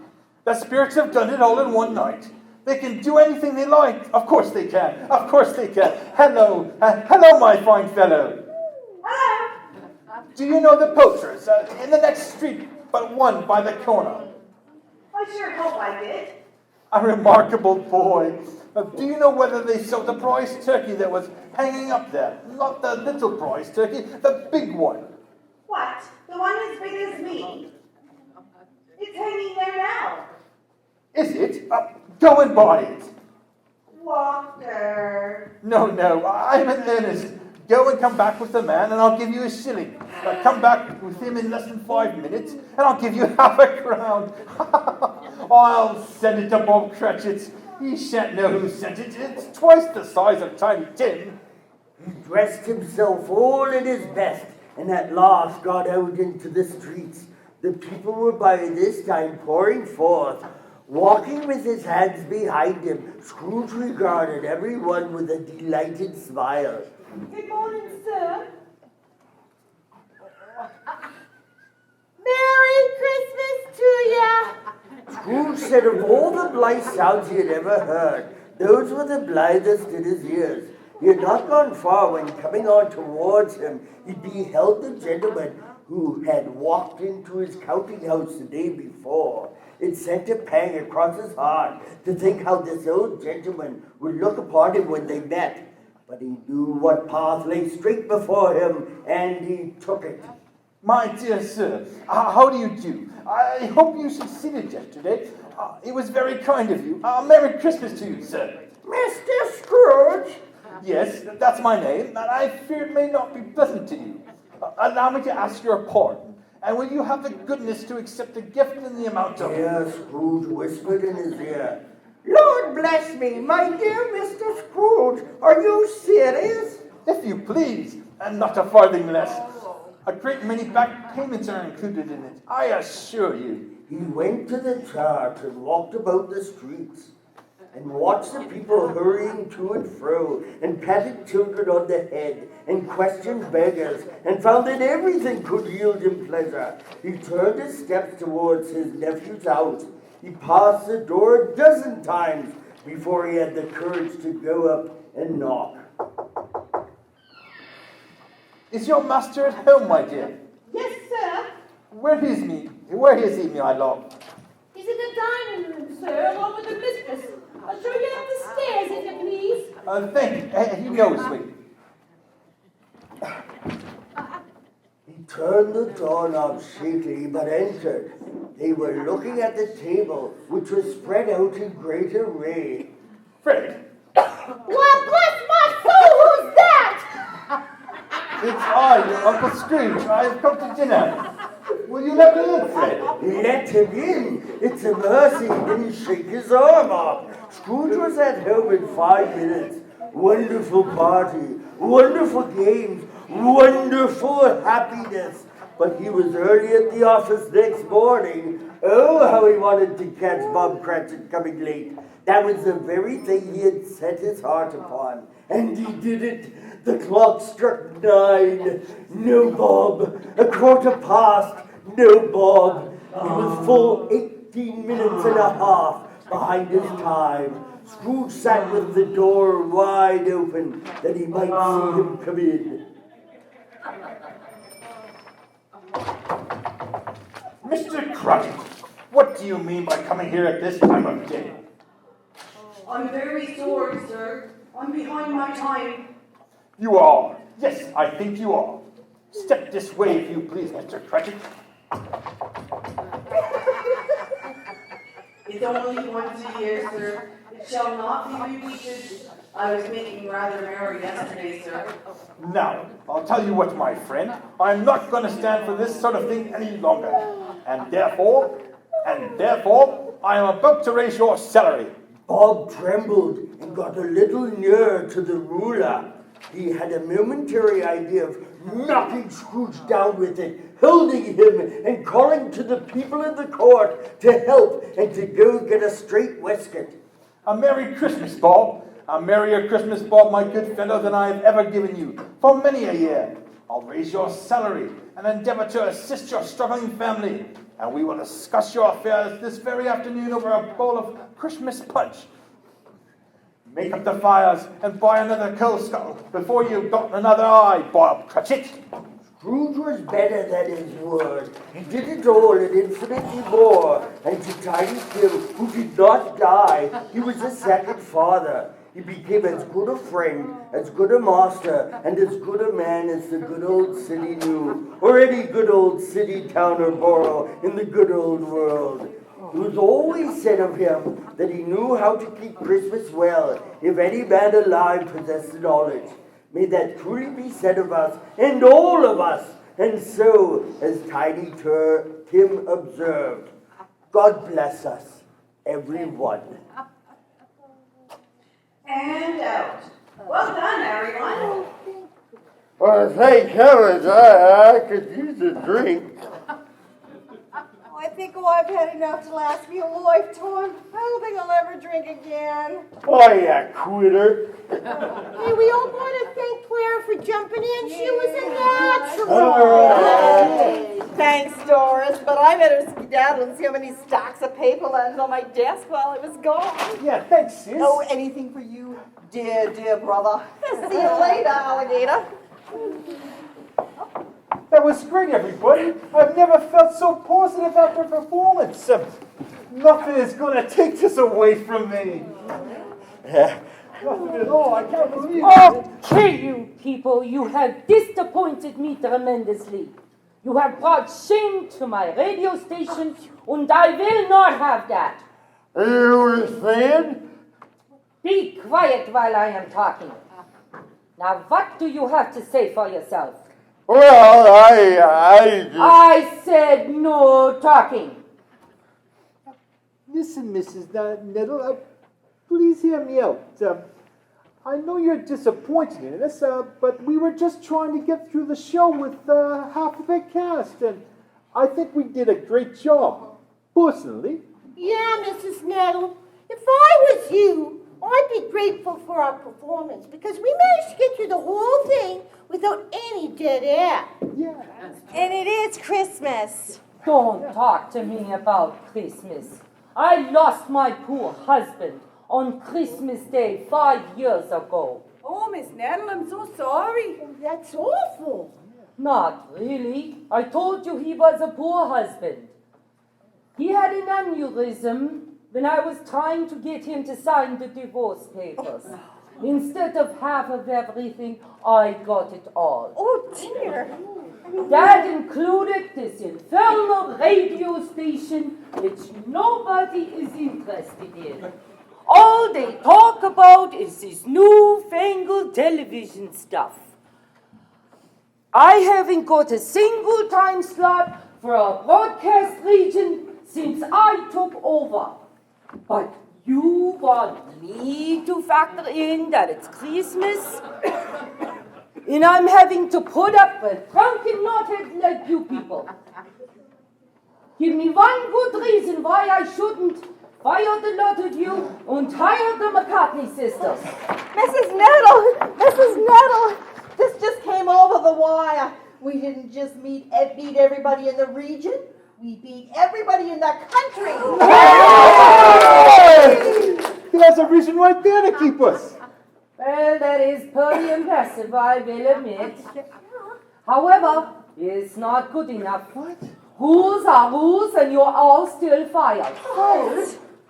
The spirits have done it all in one night. They can do anything they like. Of course they can. Of course they can. Hello. Hello, my fine fellow. Hello. Do you know the poachers in the next street, but one by the corner? I sure hope I did. A remarkable boy. Do you know whether they sold the prize turkey that was hanging up there? Not the little prize turkey, the big one. What? The one as big as me? It's hanging there now. Is it? Go and buy it. Walker. No, I'm in earnest. Go and come back with the man, and I'll give you a shilling. Come back with him in less than 5 minutes, and I'll give you half a crown. I'll send it to Bob Cratchit. He shan't know who sent it. It's twice the size of Tiny Tim. He dressed himself all in his best, and at last got out into the streets. The people were by this time pouring forth. Walking with his hands behind him, Scrooge regarded everyone with a delighted smile. Good morning, sir. Merry Christmas to ya! Scrooge said of all the blithe sounds he had ever heard, those were the blithest in his ears. He had not gone far when, coming on towards him, he beheld the gentleman who had walked into his counting house the day before. It sent a pang across his heart to think how this old gentleman would look upon him when they met. But he knew what path lay straight before him, and he took it. My dear sir, how do you do? I hope you succeeded yesterday. It was very kind of you. Merry Christmas to you, sir. Mr. Scrooge? Yes, that's my name, and I fear it may not be pleasant to you. Allow me to ask your pardon, and will you have the goodness to accept a gift in the amount of... Dear Scrooge whispered in his ear, Lord bless me, my dear Mr. Scrooge, are you serious? If you please, and not a farthing less. A great many back payments are included in it, I assure you. He went to the church and walked about the streets, and watched the people hurrying to and fro, and patted children on the head, and questioned beggars, and found that everything could yield him pleasure. He turned his steps towards his nephew's house. He passed the door a dozen times before he had the courage to go up and knock. Is your master at home, my dear? Yes, sir. Where is he, my love? He's in the dining room, sir, along with the mistress. I'll show you up the stairs, if you please. Thank you. He knows me. He turned the doorknob shakily, but entered. They were looking at the table, which was spread out in great array. Fred. Why, bless my soul, who's that? It's I, your Uncle Scrooge. I have come to dinner. Will you let me in, Fred? Let him in. It's a mercy he didn't shake his arm off. Scrooge was at home in 5 minutes. Wonderful party, wonderful games, wonderful happiness. But he was early at the office next morning. Oh, how he wanted to catch Bob Cratchit coming late. That was the very thing he had set his heart upon. And he did it. The clock struck 9. No Bob. 1/4 past. No Bob. He was full 18 minutes and a half behind his time. Scrooge sat with the door wide open that he might see him come in. Mr. Cratchit, what do you mean by coming here at this time of day? I'm very sorry, sir. I'm behind my time. You are. Yes, I think you are. Step this way, if you please, Mr. Cratchit. It's only once a year, sir. It shall not be repeated. I was making rather merry yesterday, sir. Now, I'll tell you what, my friend. I'm not going to stand for this sort of thing any longer. And therefore, I am about to raise your salary. Bob trembled and got a little nearer to the ruler. He had a momentary idea of knocking Scrooge down with it, holding him and calling to the people in the court to help and to go get a straight waistcoat. A Merry Christmas, Bob. A merrier Christmas, Bob, my good fellow, than I have ever given you for many a year. I'll raise your salary and endeavor to assist your struggling family. And we will discuss your affairs this very afternoon over a bowl of Christmas punch. Make up the fires and buy another coal scuttle before you've got another eye, Bob Cratchit. Scrooge was better than his word. He did it all and infinitely more. And to Tiny Tim, who did not die, he was a second father. He became as good a friend, as good a master, and as good a man as the good old city knew, or any good old city, town, or borough in the good old world. It was always said of him that he knew how to keep Christmas well, if any man alive possessed the knowledge. May that truly be said of us, and all of us. And so, as Tiny Tim observed, God bless us, everyone. And out. Well done, everyone. Well, thank heavens, I could use a drink. I think Oh, I've had enough to last me a lifetime. I don't think I'll ever drink again. Oh, you quitter. Hey, we all want to thank Claire for jumping in. She was a natural. Thanks, Doris, but I better skedaddle and see how many stacks of paper landed on my desk while I was gone. Yeah, thanks, sis. Oh, anything for you, dear brother. See you later, alligator. That was great, everybody. I've never felt so positive after a performance. Nothing is going to take this away from me. Nothing at all. I can't believe it. Okay, you people, you have disappointed me tremendously. You have brought shame to my radio station, and I will not have that. You were saying? Be quiet while I am talking. Now, what do you have to say for yourself? Well, I said no talking. Listen, Mrs. Nettle, please hear me out. I know you're disappointed in us, but we were just trying to get through the show with half of the cast, and I think we did a great job, personally. Yeah, Mrs. Nettle. If I was you, I'd be grateful for our performance because we managed to get through the whole thing without any dead air. Yeah. And it is Christmas. Don't talk to me about Christmas. I lost my poor husband on Christmas Day 5 years ago. Oh, Miss Nettle, I'm so sorry. Oh, that's awful. Not really. I told you he was a poor husband. He had an aneurysm when I was trying to get him to sign the divorce papers. Instead of half of everything, I got it all. Oh, dear. That included this infernal radio station which nobody is interested in. All they talk about is this newfangled television stuff. I haven't got a single time slot for a broadcast region since I took over. But you want me to factor in that it's Christmas? And I'm having to put up with drunken knotheads like you people. Give me one good reason why I shouldn't fire the lot of you and hire the McCartney sisters. Mrs. Nettle, this just came over the wire. We didn't just beat everybody in the region. We beat everybody in the country. There's a reason right there to keep us. Well, that is pretty impressive, I will admit. However, it's not good enough. What? Rules are rules, and you're all still fired.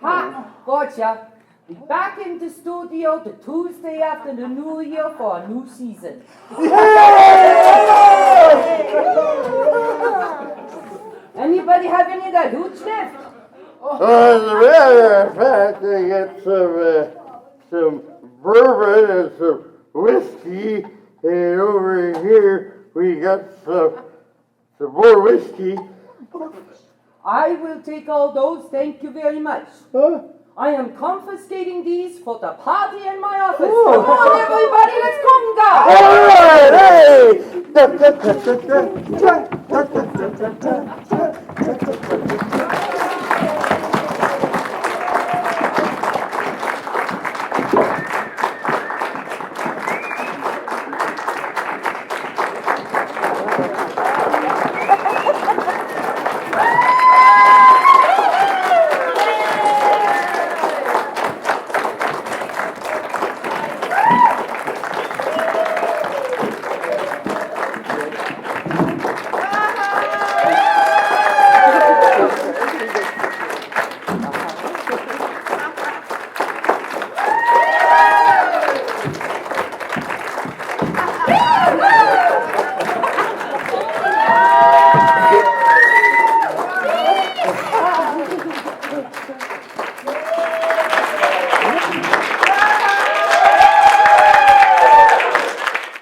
Ha! Gotcha. Be back in the studio the Tuesday after the New Year for a new season. Anybody have any of that hooch left? As a matter of fact, I got some bourbon and some whiskey, and over here we got some more whiskey. I will take all those, thank you very much. Huh? I am confiscating these for the party in my office. Come on, everybody, let's conga! All right, hey!